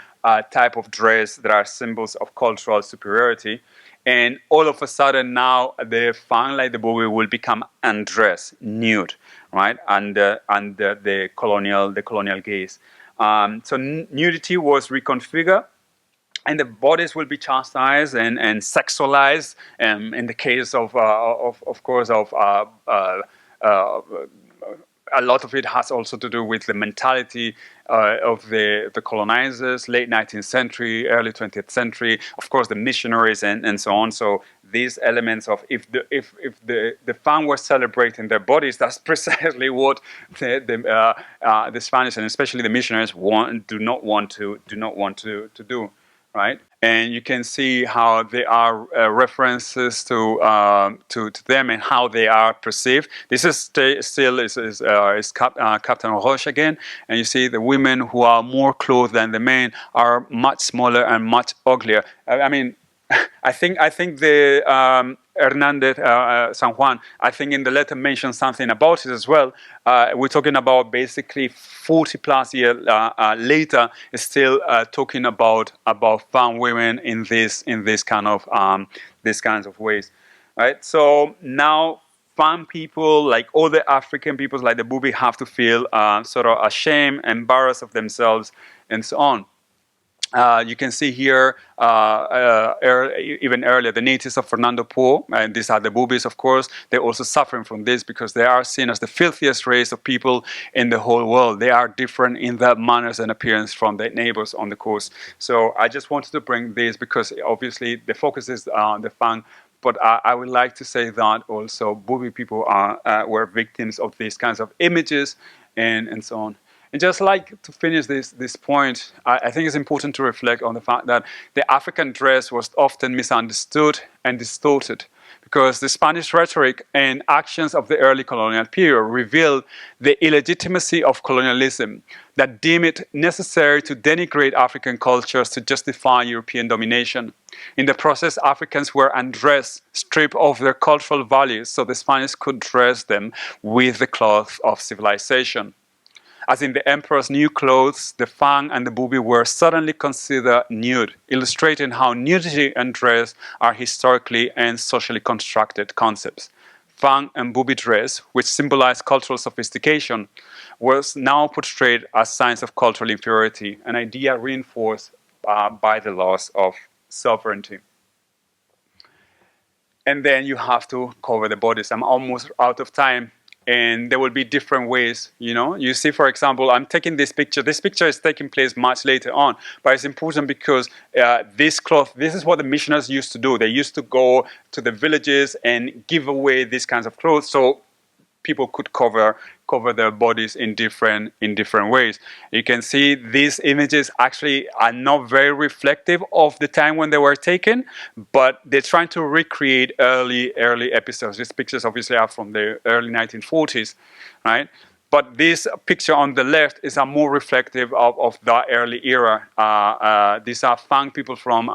Speaker 3: type of dress that are symbols of cultural superiority. And all of a sudden now the Fang, like the Bubi, will become undressed, nude, right? Under the colonial gaze. So nudity was reconfigured. And the bodies will be chastised and sexualized. In the case of course, a lot of it has also to do with the mentality of the colonizers, late 19th century, early 20th century. Of course, the missionaries and so on. So these elements of if the Fang were celebrating their bodies, that's precisely what the Spanish and especially the missionaries do not want to do. Right, and you can see how there are references to them and how they are perceived. This is still Captain Roche again, and you see the women who are more clothed than the men are much smaller and much uglier. I mean, I think the Hernandez San Juan, I think in the letter mentions something about it as well. We're talking about basically 40 plus years later, still talking about Fang women in this kind of these kinds of ways, right? So now Fang people, like all the African peoples, like the Bubi, have to feel sort of ashamed, embarrassed of themselves, and so on. You can see here, even earlier, the natives of Fernando Po, and these are the Bubis, of course. They're also suffering from this because they are seen as the filthiest race of people in the whole world. They are different in their manners and appearance from their neighbors on the coast. So I just wanted to bring this because obviously the focus is on the Fang. But I would like to say that also Bubi people were victims of these kinds of images and so on. And just like to finish this point, I think it's important to reflect on the fact that the African dress was often misunderstood and distorted because the Spanish rhetoric and actions of the early colonial period revealed the illegitimacy of colonialism that deemed it necessary to denigrate African cultures to justify European domination. In the process, Africans were undressed, stripped of their cultural values, so the Spanish could dress them with the cloth of civilization. As in the emperor's new clothes, the Fang and the Bubi were suddenly considered nude, illustrating how nudity and dress are historically and socially constructed concepts. Fang and Bubi dress, which symbolized cultural sophistication, was now portrayed as signs of cultural inferiority, an idea reinforced by the loss of sovereignty. And then you have to cover the bodies. I'm almost out of time, and there will be different ways. You see, for example, I'm taking this picture. This picture is taking place much later on, but it's important because this cloth, this is what the missionaries used to do. They used to go to the villages and give away these kinds of clothes so people could cover their bodies in different ways. You can see these images actually are not very reflective of the time when they were taken, but they're trying to recreate early episodes. These pictures obviously are from the early 1940s, right? But this picture on the left is more reflective of that early era. These are Fang people from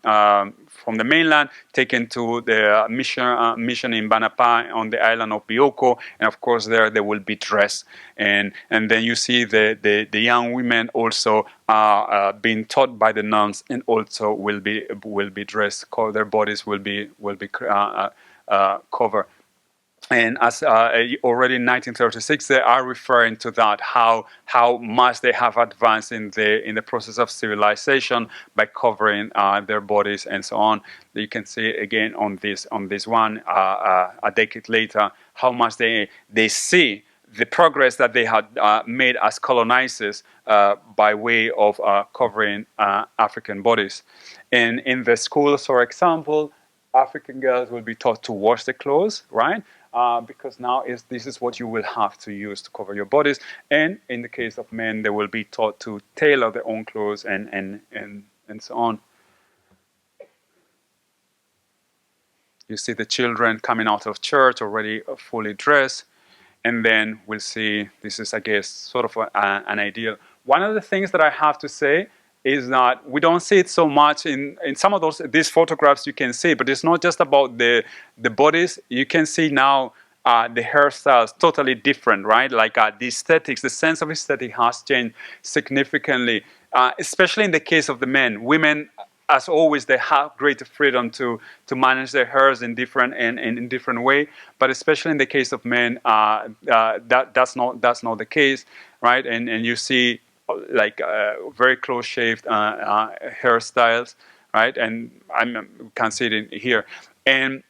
Speaker 3: the mainland taken to the mission in Banapa on the island of Bioko, and of course there they will be dressed, and then you see the young women also being taught by the nuns, and also will be dressed. Their bodies will be covered. And as already in 1936, they are referring to that how much they have advanced in the process of civilization by covering their bodies and so on. You can see again on this one a decade later how much they see the progress that they had made as colonizers by way of covering African bodies. And in the schools, for example, African girls will be taught to wash their clothes, right? Because now this is what you will have to use to cover your bodies. And in the case of men, they will be taught to tailor their own clothes and so on. You see the children coming out of church already fully dressed. And then we'll see, this is, I guess, sort of an ideal. One of the things that I have to say is that we don't see it so much in some of these photographs you can see, but it's not just about the bodies. You can see now the hairstyles totally different, right? Like the aesthetics, the sense of aesthetic has changed significantly, especially in the case of the men. Women, as always, they have greater freedom to manage their hairs in different way, but especially in the case of men, that's not the case, right? And you see like very close shaved hairstyles, right? And I can see it here. And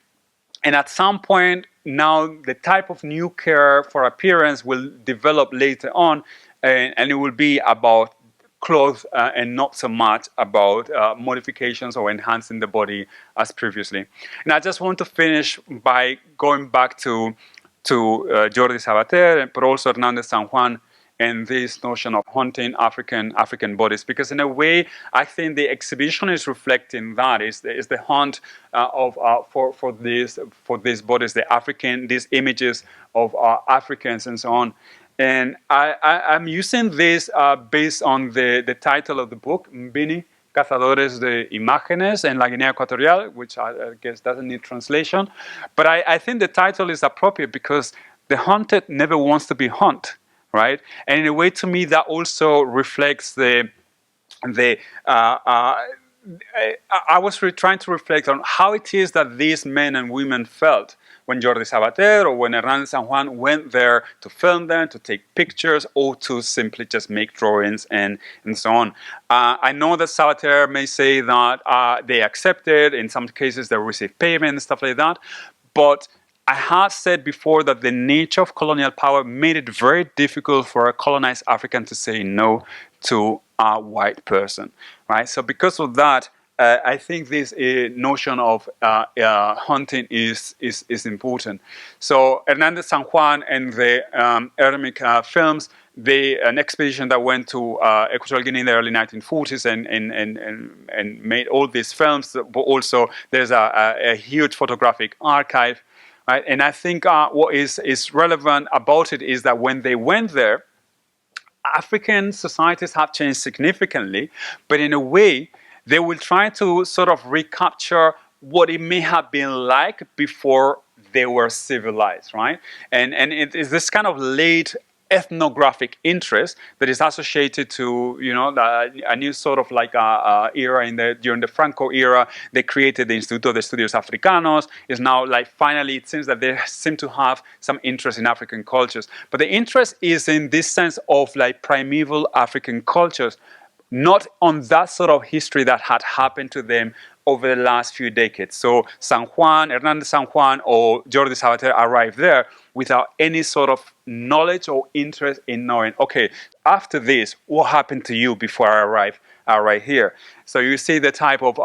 Speaker 3: at some point now the type of new care for appearance will develop later on, and it will be about clothes and not so much about modifications or enhancing the body as previously. And I just want to finish by going back to Jordi Sabater, but also Hernandez San Juan, and this notion of haunting African bodies, because in a way, I think the exhibition is reflecting that is the hunt for these bodies, these images of Africans and so on. And I'm using this based on the title of the book, Mbini, cazadores de imágenes en la Guinea Ecuatorial, which I guess doesn't need translation. But I think the title is appropriate because the hunted never wants to be hunted, right? And in a way, to me, that also reflects the I was trying to reflect on how it is that these men and women felt when Jordi Sabater or when Hernandez San Juan went there to film them, to take pictures, or to simply just make drawings and so on. I know that Sabater may say that they accepted, in some cases they received payment and stuff like that, but I have said before that the nature of colonial power made it very difficult for a colonized African to say no to a white person, right? So because of that, I think this notion of hunting is important. So Hernandez San Juan and the Ermic films, an expedition that went to Equatorial Guinea in the early 1940s and made all these films, but also there's a huge photographic archive. Right? And I think what is relevant about it is that when they went there, African societies have changed significantly, but in a way, they will try to sort of recapture what it may have been like before they were civilized, right? And it is this kind of late ethnographic interest that is associated to a new sort of like era during the Franco era. They created the Instituto de Estudios Africanos. Is now like finally it seems that they seem to have some interest in African cultures, but the interest is in this sense of like primeval African cultures, not on that sort of history that had happened to them over the last few decades. So San Juan, Hernandez San Juan, or Jordi Sabater arrived there without any sort of knowledge or interest in knowing, okay, after this, what happened to you before I arrived right here? So you see the type of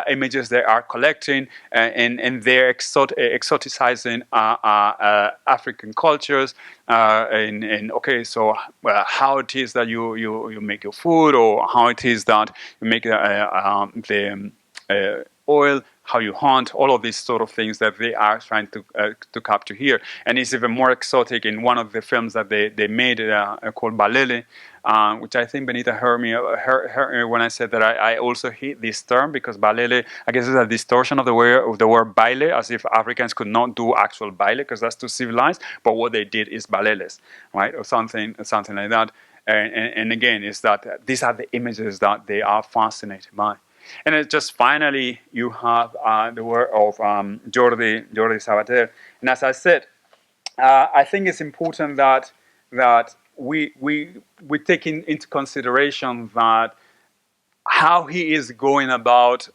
Speaker 3: images they are collecting, and they're exoticizing African cultures. And okay, so how it is that you make your food, or how it is that you make the oil, how you hunt, all of these sort of things that they are trying to capture here. And it's even more exotic in one of the films that they made called Balele, which I think Benita heard me when I said that I also hate this term, because Balele, I guess, is a distortion of the word baile, as if Africans could not do actual baile because that's too civilized. But what they did is baleles, right, or something like that. And again, is that these are the images that they are fascinated by. And it just finally, you have the work of Jordi Sabater. And as I said, I think it's important that we take into consideration that how he is going about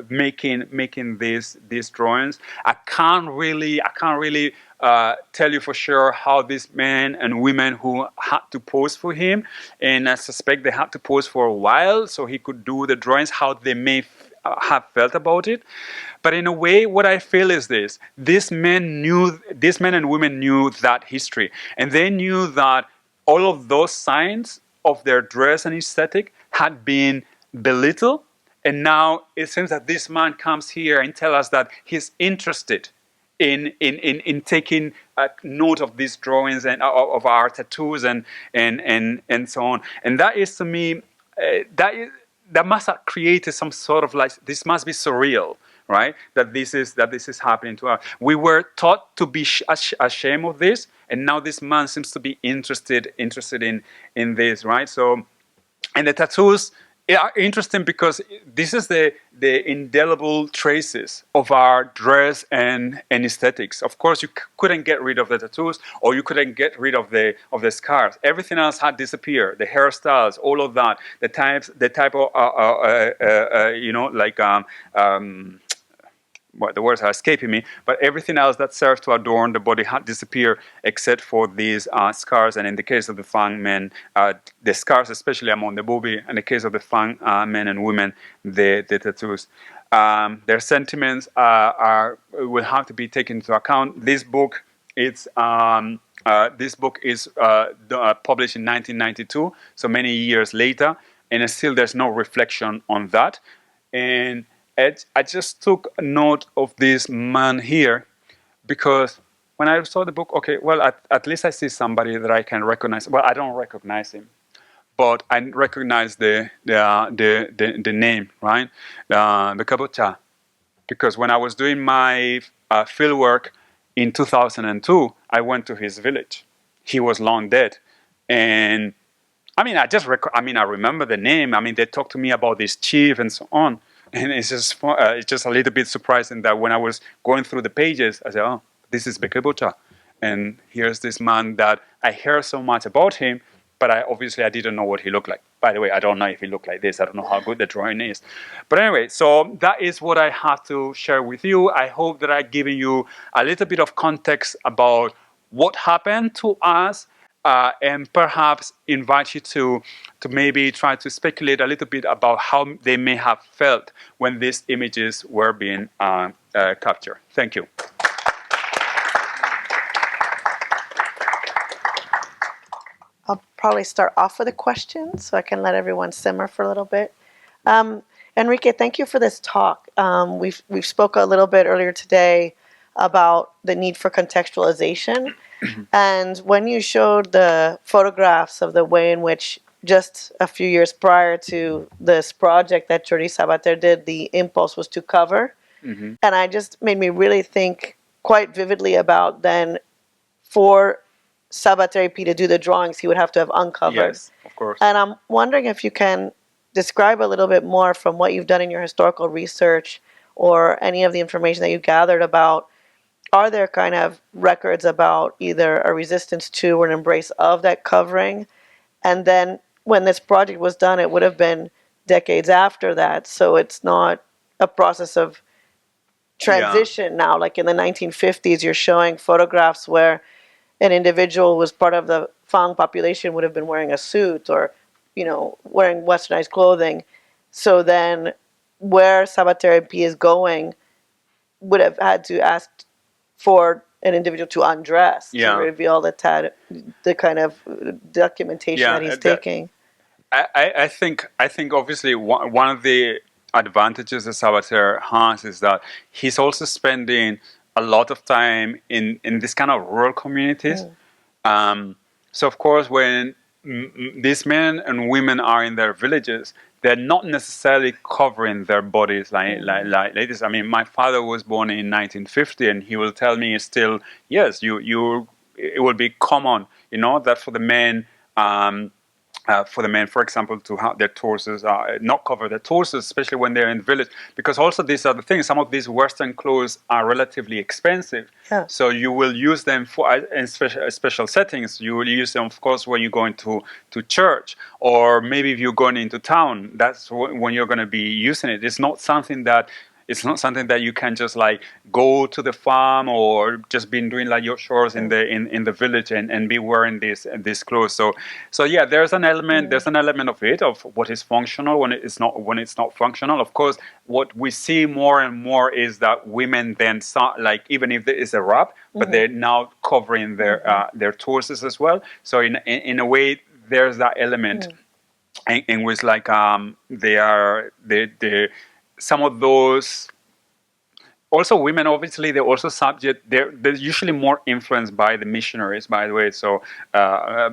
Speaker 3: making these drawings. I can't really tell you for sure how these men and women who had to pose for him, and I suspect they had to pose for a while so he could do the drawings, how they may have felt about it. But in a way, what I feel is this: these men and women knew that history, and they knew that all of those signs of their dress and aesthetic had been belittled. And now it seems that this man comes here and tells us that he's interested in taking note of these drawings and of our tattoos and so on. And that is, to me, that must have created some sort of like, this must be surreal, right? That this is happening to us. We were taught to be ashamed of this, and now this man seems to be interested in this, right? So, and the tattoos are interesting because this is the indelible traces of our dress and aesthetics. Of course, you couldn't get rid of the tattoos, or you couldn't get rid of the scars. Everything else had disappeared. The hairstyles, all of that, the type of well, the words are escaping me, but everything else that served to adorn the body had disappeared except for these scars. And in the case of the Fang men, the scars, especially among the Bubi, and in the case of the Fang men and women, the tattoos. Their sentiments will have to be taken into account. This book is published in 1992, so many years later, and still there's no reflection on that. And I just took note of this man here because when I saw the book, okay, well, at least I see somebody that I can recognize. Well, I don't recognize him, but I recognize the name, right? The Kabocha, because when I was doing my field work in 2002, I went to his village. He was long dead, and I mean, I remember the name. I mean, they talked to me about this chief and so on, and it's just a little bit surprising that when I was going through the pages, I said, "Oh, this is Bekebocha," and here's this man that I heard so much about him, but I didn't know what he looked like. By the way, I don't know if he looked like this. I don't know how good the drawing is, but anyway, so that is what I have to share with you. I hope that I've given you a little bit of context about what happened to us, and perhaps invite you to maybe try to speculate a little bit about how they may have felt when these images were being captured. Thank you.
Speaker 1: I'll probably start off with a question so I can let everyone simmer for a little bit. Um, Enrique, thank you for this talk. We've spoke a little bit earlier today about the need for contextualization. And when you showed the photographs of the way in which just a few years prior to this project that Jordi Sabater did, the impulse was to cover.
Speaker 3: Mm-hmm.
Speaker 1: And I just made me really think quite vividly about then for Sabater P to do the drawings, he would have to have uncovered.
Speaker 3: Yes, of course.
Speaker 1: And I'm wondering if you can describe a little bit more from what you've done in your historical research or any of the information that you gathered about, are there kind of records about either a resistance to or an embrace of that covering? And then when this project was done, it would have been decades after that. So it's not a process of transition now. Like in the 1950s, you're showing photographs where an individual who was part of the Fang population would have been wearing a suit or, wearing westernized clothing. So then where Sabater P is going would have had to ask for an individual to undress to reveal the kind of documentation that he's taking.
Speaker 3: I think obviously one of the advantages that Sabater has is that he's also spending a lot of time in this kind of rural communities. So of course, when these men and women are in their villages, they're not necessarily covering their bodies like this. I mean, my father was born in 1950, and he will tell me still, yes, it will be common, that for the men. For example, to have their torsos not cover their torsos, especially when they're in the village, because also these are the things. Some of these Western clothes are relatively expensive, so you will use them for in special settings. You will use them, of course, when you're going to church, or maybe if you're going into town. That's when you're going to be using it. It's not something that you can just like go to the farm or just been doing like your chores in the village and be wearing these clothes. So yeah, there's an element of it, of what is functional when it's not functional. Of course, what we see more and more is that women then like, even if there is a wrap, but they're now covering their torsos as well. So in a way, there's that element in which like they some of those. Also, women, obviously, they're also subject. They're usually more influenced by the missionaries, by the way. So, I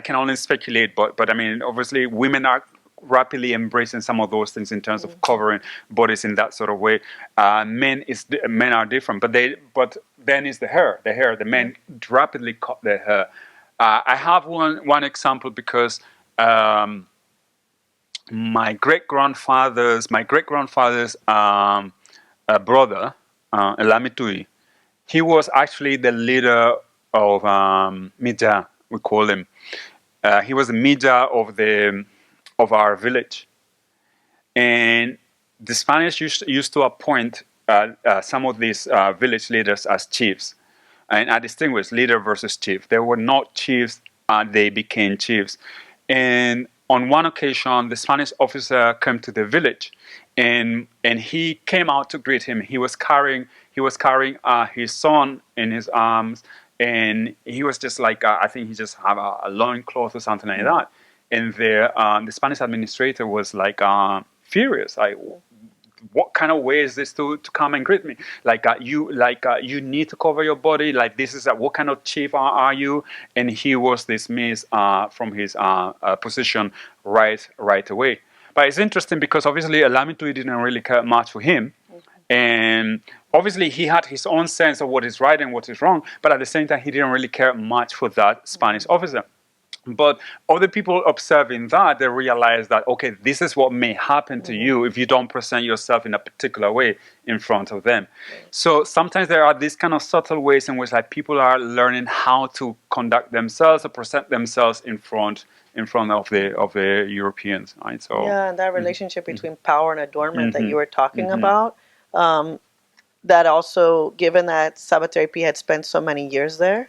Speaker 3: can only speculate. But I mean, obviously, women are rapidly embracing some of those things in terms of covering bodies in that sort of way. Men are different, but then is the hair. The men rapidly cut their hair. I have one example because. My great grandfather's brother, Elamitui, he was actually the leader of Mija, we call him. He was the Mija of our village, and the Spanish used to appoint some of these village leaders as chiefs, and I distinguish leader versus chief. They were not chiefs; they became chiefs, and on one occasion, the Spanish officer came to the village, and he came out to greet him. He was carrying his son in his arms, and he was just like I think he just had a loincloth or something like that. And the Spanish administrator was like furious, like, what kind of way is this to come and greet me? You need to cover your body. Like, this is what kind of chief are you? And he was dismissed from his position right away. But it's interesting because obviously Alamitui didn't really care much for him. And obviously he had his own sense of what is right and what is wrong, but at the same time he didn't really care much for that Spanish officer. But other people observing that, they realize that, okay, this is what may happen to you if you don't present yourself in a particular way in front of them. So sometimes there are these kind of subtle ways in which like people are learning how to conduct themselves or present themselves in front of the Europeans, right? So
Speaker 1: Yeah, and that relationship between power and adornment that you were talking about, that also, given that Sabateri P had spent so many years there,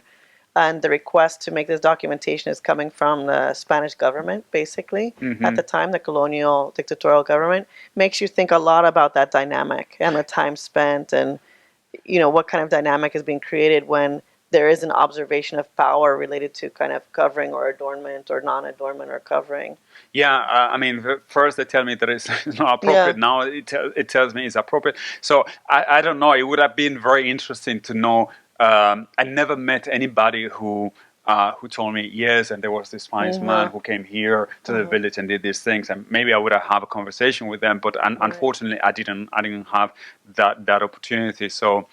Speaker 1: and the request to make this documentation is coming from the Spanish government, basically, at the time, the colonial dictatorial government, makes you think a lot about that dynamic and the time spent and, what kind of dynamic is being created when there is an observation of power related to kind of covering or adornment or non-adornment or covering.
Speaker 3: Yeah, I mean, first they tell me that it's not appropriate. Now it tells me it's appropriate. So I don't know. It would have been very interesting to know. I never met anybody who told me yes, and there was this Spanish man who came here to the village and did these things, and maybe I would have a conversation with them. But unfortunately, I didn't have that opportunity. So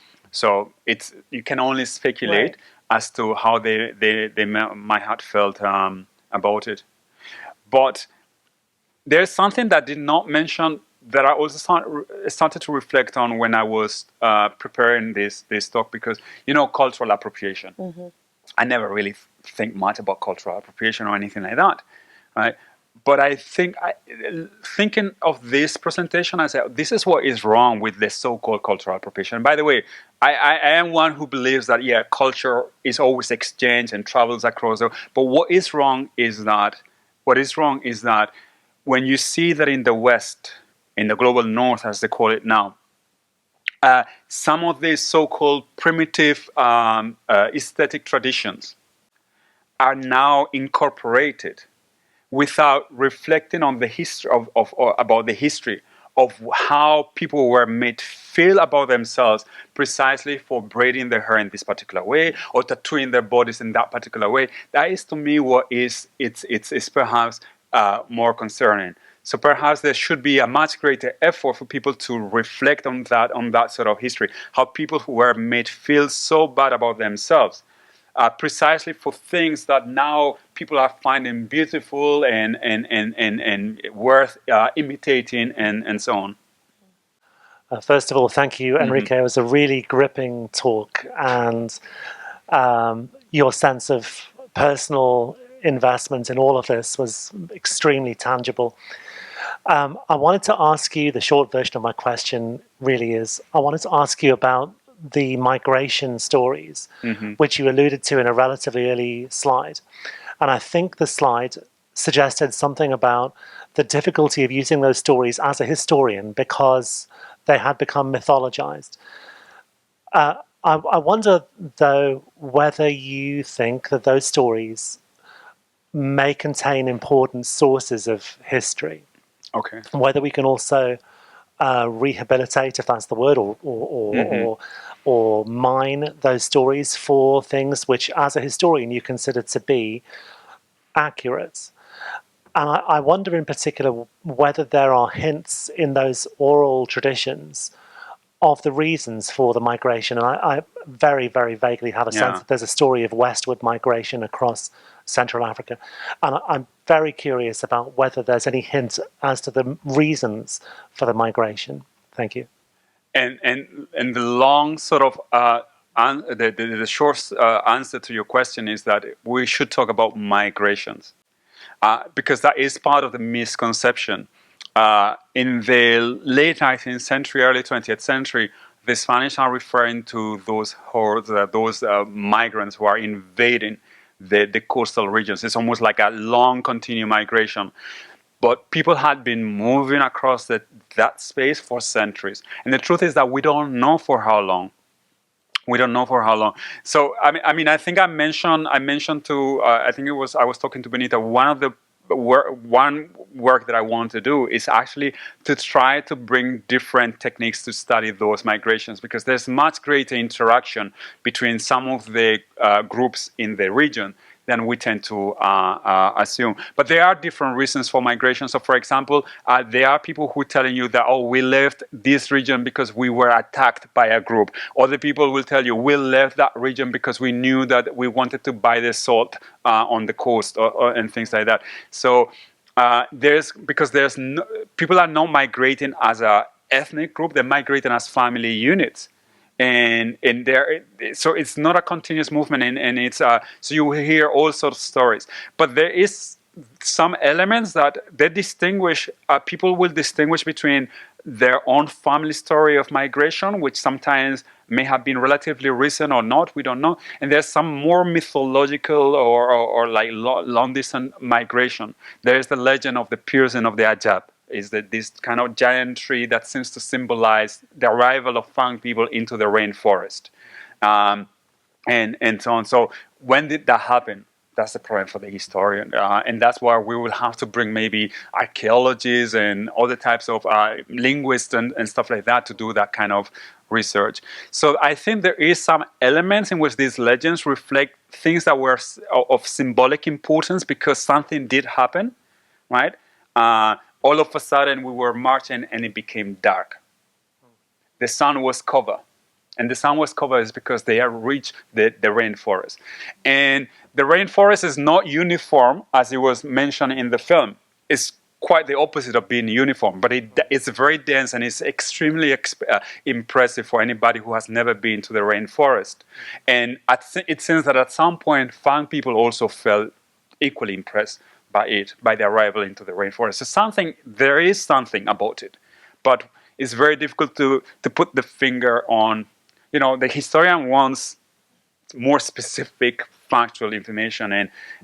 Speaker 3: it's, you can only speculate as to how they might have felt about it. But there's something that I did not mention that I also started to reflect on when I was preparing this talk, because, cultural appropriation. I never really think much about cultural appropriation or anything like that, right? But I think, thinking of this presentation, I said, this is what is wrong with the so-called cultural appropriation. By the way, I am one who believes that, culture is always exchanged and travels across the world. But what is wrong is that when you see that in the West, in the global North, as they call it now, some of these so-called primitive aesthetic traditions are now incorporated without reflecting on the history about the history of how people were made feel about themselves, precisely for braiding their hair in this particular way or tattooing their bodies in that particular way. That is, to me, what it's perhaps more concerning. So perhaps there should be a much greater effort for people to reflect on that sort of history, how people who were made feel so bad about themselves, precisely for things that now people are finding beautiful and worth imitating and so on.
Speaker 4: First of all, thank you, Enrique. It was a really gripping talk, and your sense of personal investment in all of this was extremely tangible. I wanted to ask you, the short version of my question really is, I wanted to ask you about the migration stories, which you alluded to in a relatively early slide. And I think the slide suggested something about the difficulty of using those stories as a historian because they had become mythologized. I wonder, though, whether you think that those stories may contain important sources of history.
Speaker 3: Okay.
Speaker 4: Whether we can also rehabilitate, if that's the word, or mine those stories for things which, as a historian, you consider to be accurate. And I wonder in particular whether there are hints in those oral traditions of the reasons for the migration. And I very, very vaguely have a sense that there's a story of westward migration across Central Africa. And I'm very curious about whether there's any hint as to the reasons for the migration. Thank you.
Speaker 3: And the long sort of the short answer to your question is that we should talk about migrations, because that is part of the misconception. In the late 19th century, early 20th century, the Spanish are referring to those hordes, those migrants who are invading the coastal regions. It's almost like a long continued migration. But people had been moving across that space for centuries. And the truth is that we don't know for how long. We don't know for how long. So, I mean, I think I mentioned to, I think I was talking to Benita, one of the one work that I want to do is actually to try to bring different techniques to study those migrations, because there's much greater interaction between some of the groups in the region than we tend to assume. But there are different reasons for migration. So, for example, there are people who are telling you that, oh, we left this region because we were attacked by a group. Other people will tell you, we left that region because we knew that we wanted to buy the salt on the coast and things like that. So people are not migrating as a ethnic group, they're migrating as family units. And so it's not a continuous movement, and it's so you hear all sorts of stories, but there is some elements that they distinguish. People will distinguish between their own family story of migration, which sometimes may have been relatively recent or not, we don't know, and there's some more mythological or like long distance migration. There's the legend of the piercing of the Ajab. Is that this kind of giant tree that seems to symbolize the arrival of Fang people into the rainforest, and so on. So when did that happen? That's the problem for the historian, and that's why we will have to bring maybe archaeologists and other types of linguists and stuff like that to do that kind of research. So I think there is some elements in which these legends reflect things that were of symbolic importance because something did happen, right? All of a sudden we were marching and it became dark. The sun was covered. And the sun was covered is because they have reached the rainforest. And the rainforest is not uniform, as it was mentioned in the film. It's quite the opposite of being uniform, but it's very dense and it's extremely impressive for anybody who has never been to the rainforest. And it seems that at some point, Fang people also felt equally impressed by the arrival into the rainforest. So there is something about it, but it's very difficult to put the finger on. The historian wants more specific factual information,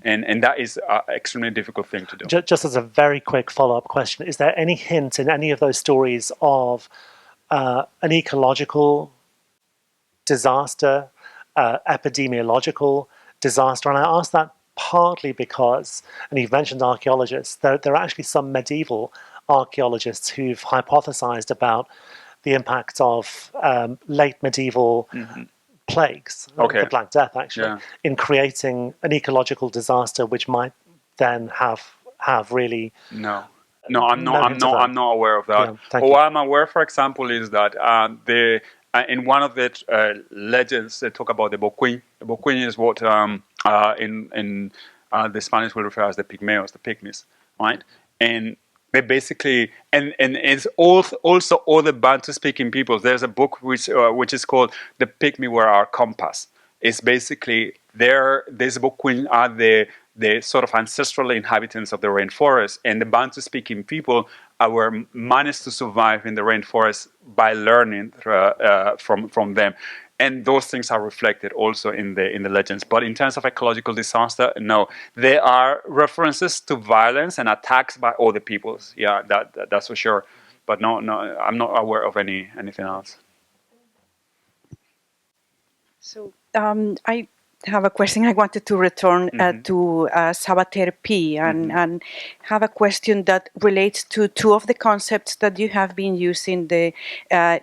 Speaker 3: and that is an extremely difficult thing to do.
Speaker 4: Just as a very quick follow-up question, is there any hint in any of those stories of an ecological disaster, epidemiological disaster? And I ask that partly because, and you've mentioned archaeologists, there are actually some medieval archaeologists who've hypothesized about the impact of late medieval plagues, the Black Death actually, in creating an ecological disaster which might then have really...
Speaker 3: No, I'm not aware of that. What I'm aware, for example, is that in one of the legends, they talk about the Boquin. The Boquin is what in the Spanish will refer as the pygmies, right? And they basically, and it's also all the Bantu-speaking peoples. There's a book which is called "The Pygmy Were Our Compass." It's basically these Boquin are the sort of ancestral inhabitants of the rainforest, and the Bantu-speaking people were managed to survive in the rainforest by learning from them. And those things are reflected also in the legends. But in terms of ecological disaster, no. There are references to violence and attacks by other peoples. Yeah, that's for sure. But no, I'm not aware of anything else.
Speaker 5: So I have a question. I wanted to return to Sabater P and have a question that relates to two of the concepts that you have been using, the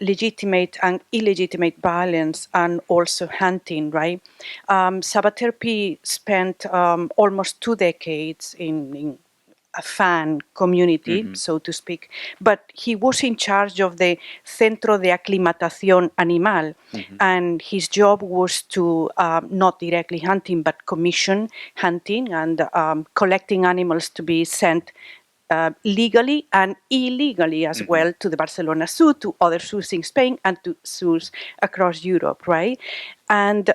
Speaker 5: legitimate and illegitimate violence and also hunting, right? Sabater P spent almost 2 decades in a fan community, so to speak, but he was in charge of the Centro de Aclimatación Animal, and his job was to not directly hunting, but commission hunting and collecting animals to be sent legally and illegally as well to the Barcelona Zoo, to other zoos in Spain, and to zoos across Europe, right? And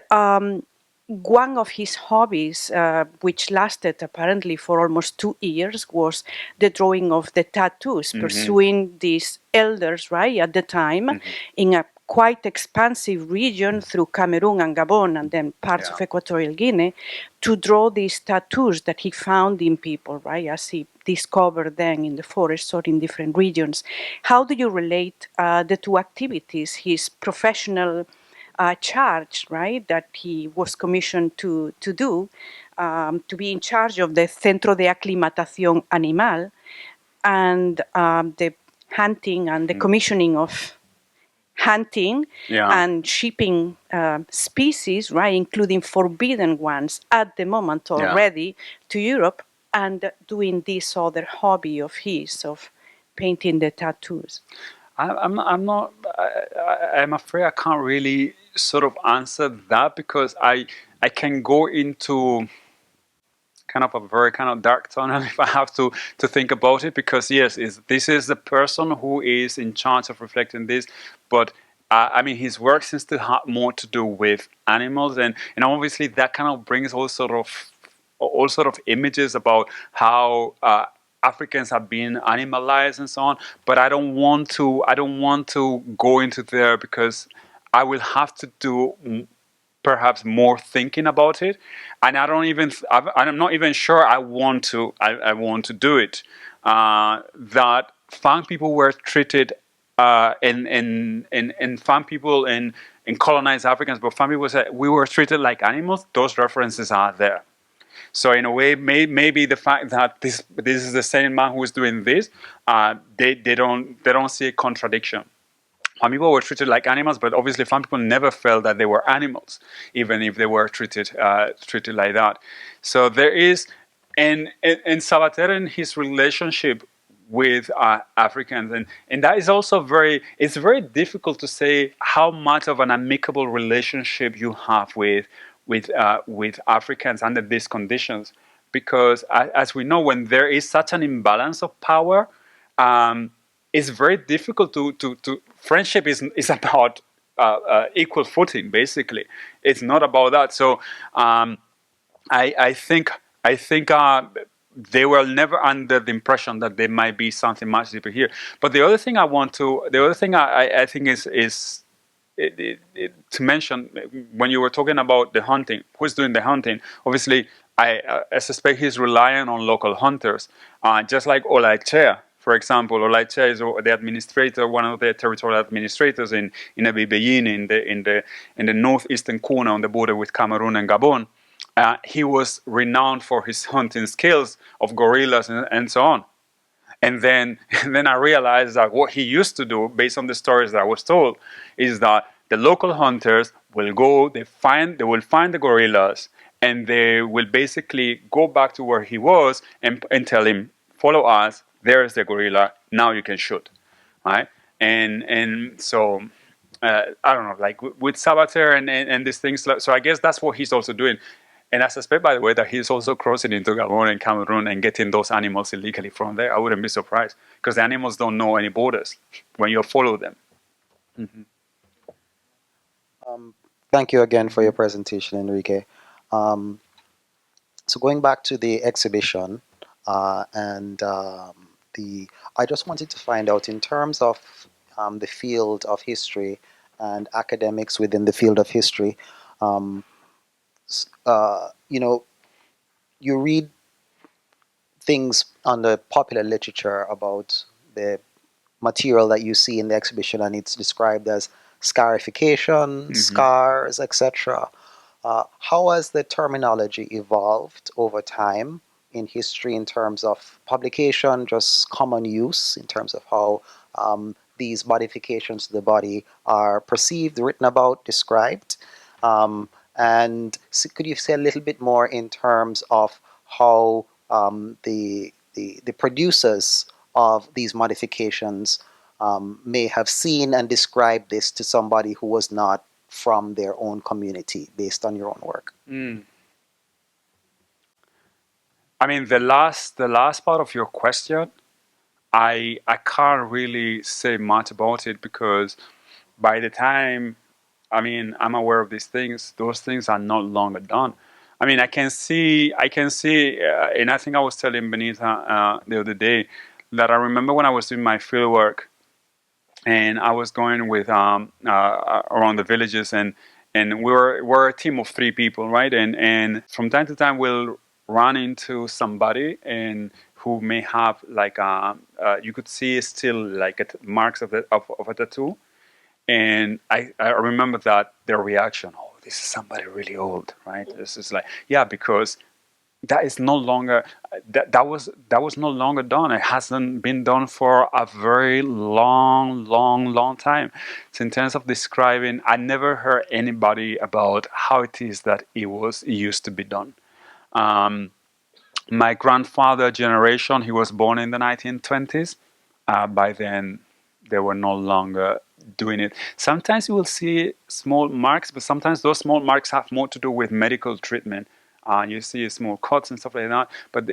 Speaker 5: one of his hobbies, which lasted apparently for almost 2 years, was the drawing of the tattoos, pursuing these elders, right, at the time, in a quite expansive region through Cameroon and Gabon and then parts of Equatorial Guinea, to draw these tattoos that he found in people, right, as he discovered them in the forests or in different regions. How do you relate the two activities, his professional charge, right, that he was commissioned to do, to be in charge of the Centro de Aclimatación Animal and the hunting and the commissioning of hunting and shipping species, right, including forbidden ones at the moment already to Europe, and doing this other hobby of his of painting the tattoos?
Speaker 3: I'm not. I'm afraid I can't really sort of answer that because I can go into kind of a very kind of dark tunnel if I have to think about it, because yes, this is the person who is in charge of reflecting this, but I mean his work seems to have more to do with animals, and obviously that kind of brings all sort of images about how Africans have been animalized and so on. But I don't want to go into there because I will have to do perhaps more thinking about it, and I'm not even sure I want to do it. That Fang people were treated in Fang people in colonized Africans, but Fang people said we were treated like animals. Those references are there. So in a way, maybe the fact that this is the same man who is doing this, they don't see a contradiction. Fang people were treated like animals, but obviously Fang people never felt that they were animals, even if they were treated like that. So there is, and Sabater and his relationship with Africans, and that is also it's very difficult to say how much of an amicable relationship you have with Africans under these conditions, because as we know, when there is such an imbalance of power, it's very difficult to friendship is about equal footing, basically. It's not about that. So I think they were never under the impression that there might be something much deeper here. But the other thing I think is to mention, when you were talking about the hunting, who's doing the hunting? Obviously, I suspect he's relying on local hunters, just like Olaichea. For example, Olaichea is the administrator, one of the territorial administrators in Abibeyin, in the northeastern corner on the border with Cameroon and Gabon. He was renowned for his hunting skills of gorillas and so on. And then I realized that what he used to do, based on the stories that I was told, is that the local hunters will go, they will find the gorillas, and they will basically go back to where he was and tell him, follow us, there's the gorilla, now you can shoot, right? And so I don't know, like with Sabater and these things. So I guess that's what he's also doing. And I suspect, by the way, that he's also crossing into Gabon and Cameroon and getting those animals illegally from there. I wouldn't be surprised, because the animals don't know any borders when you follow them. Mm-hmm.
Speaker 2: Thank you again for your presentation, Enrique. So going back to the exhibition, and I just wanted to find out, in terms of the field of history and academics within the field of history, you know, you read things on the popular literature about the material that you see in the exhibition, and it's described as scarification, scars, etc. How has the terminology evolved over time in history in terms of publication, just common use, in terms of how these modifications to the body are perceived, written about, described? And so could you say a little bit more in terms of how the producers of these modifications may have seen and described this to somebody who was not from their own community, based on your own work?
Speaker 3: I mean, the last part of your question, I can't really say much about it, because by the time, I mean, I'm aware of these things, those things are not longer done. I mean, I can see, and I think I was telling Benita the other day that I remember when I was doing my field work, and I was going with around the villages, and we're a team of 3 people, right? And from time to time we'll run into somebody and who may have like you could see still like marks of a tattoo, and I remember that their reaction, oh, this is somebody really old, right? This is like, yeah, because that is no longer that was no longer done. It hasn't been done for a very long time. So in terms of describing, I never heard anybody about how it is that it used to be done. My grandfather generation, he was born in the 1920s. By then, they were no longer doing it. Sometimes you will see small marks, but sometimes those small marks have more to do with medical treatment. You see small cuts and stuff like that. But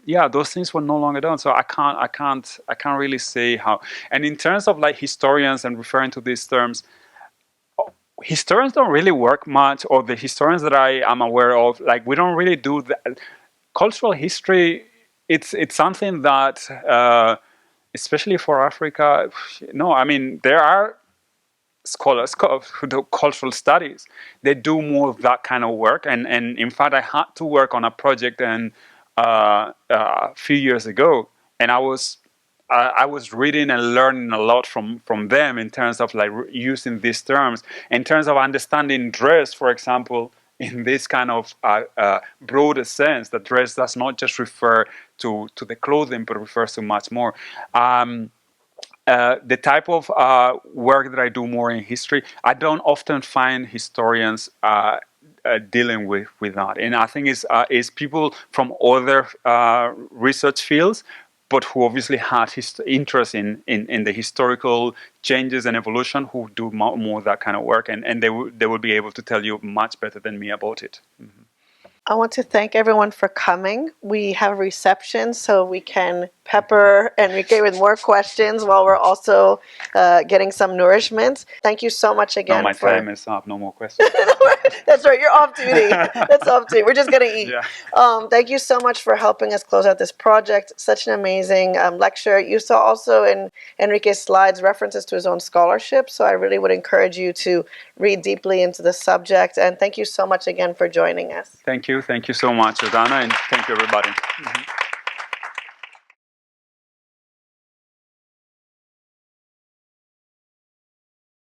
Speaker 3: yeah, those things were no longer done. So I can't really say how. And in terms of like historians and referring to these terms, historians don't really work much, or the historians that I am aware of, like we don't really do that. Cultural history, it's something that, especially for Africa, no, I mean there are scholars who do cultural studies. They do more of that kind of work, and in fact, I had to work on a project and a few years ago, and I was reading and learning a lot from them in terms of like using these terms, in terms of understanding dress, for example, in this kind of broader sense. That dress does not just refer to the clothing, but refers to much more. The type of work that I do more in history, I don't often find historians dealing with that, and I think it's people from other research fields, but who obviously had interest in the historical changes and evolution, who do more that kind of work, and they will be able to tell you much better than me about it. Mm-hmm.
Speaker 1: I want to thank everyone for coming. We have a reception so we can pepper Enrique with more questions while we're also getting some nourishment. Thank you so much again.
Speaker 3: No, my time is up. No more questions.
Speaker 1: That's right. You're off duty. That's off duty. We're just going to eat.
Speaker 3: Yeah.
Speaker 1: Thank you so much for helping us close out this project. Such an amazing lecture. You saw also in Enrique's slides references to his own scholarship. So I really would encourage you to read deeply into the subject. And thank you so much again for joining us.
Speaker 3: Thank you. Thank you so much, Adana, and thank you, everybody. Mm-hmm.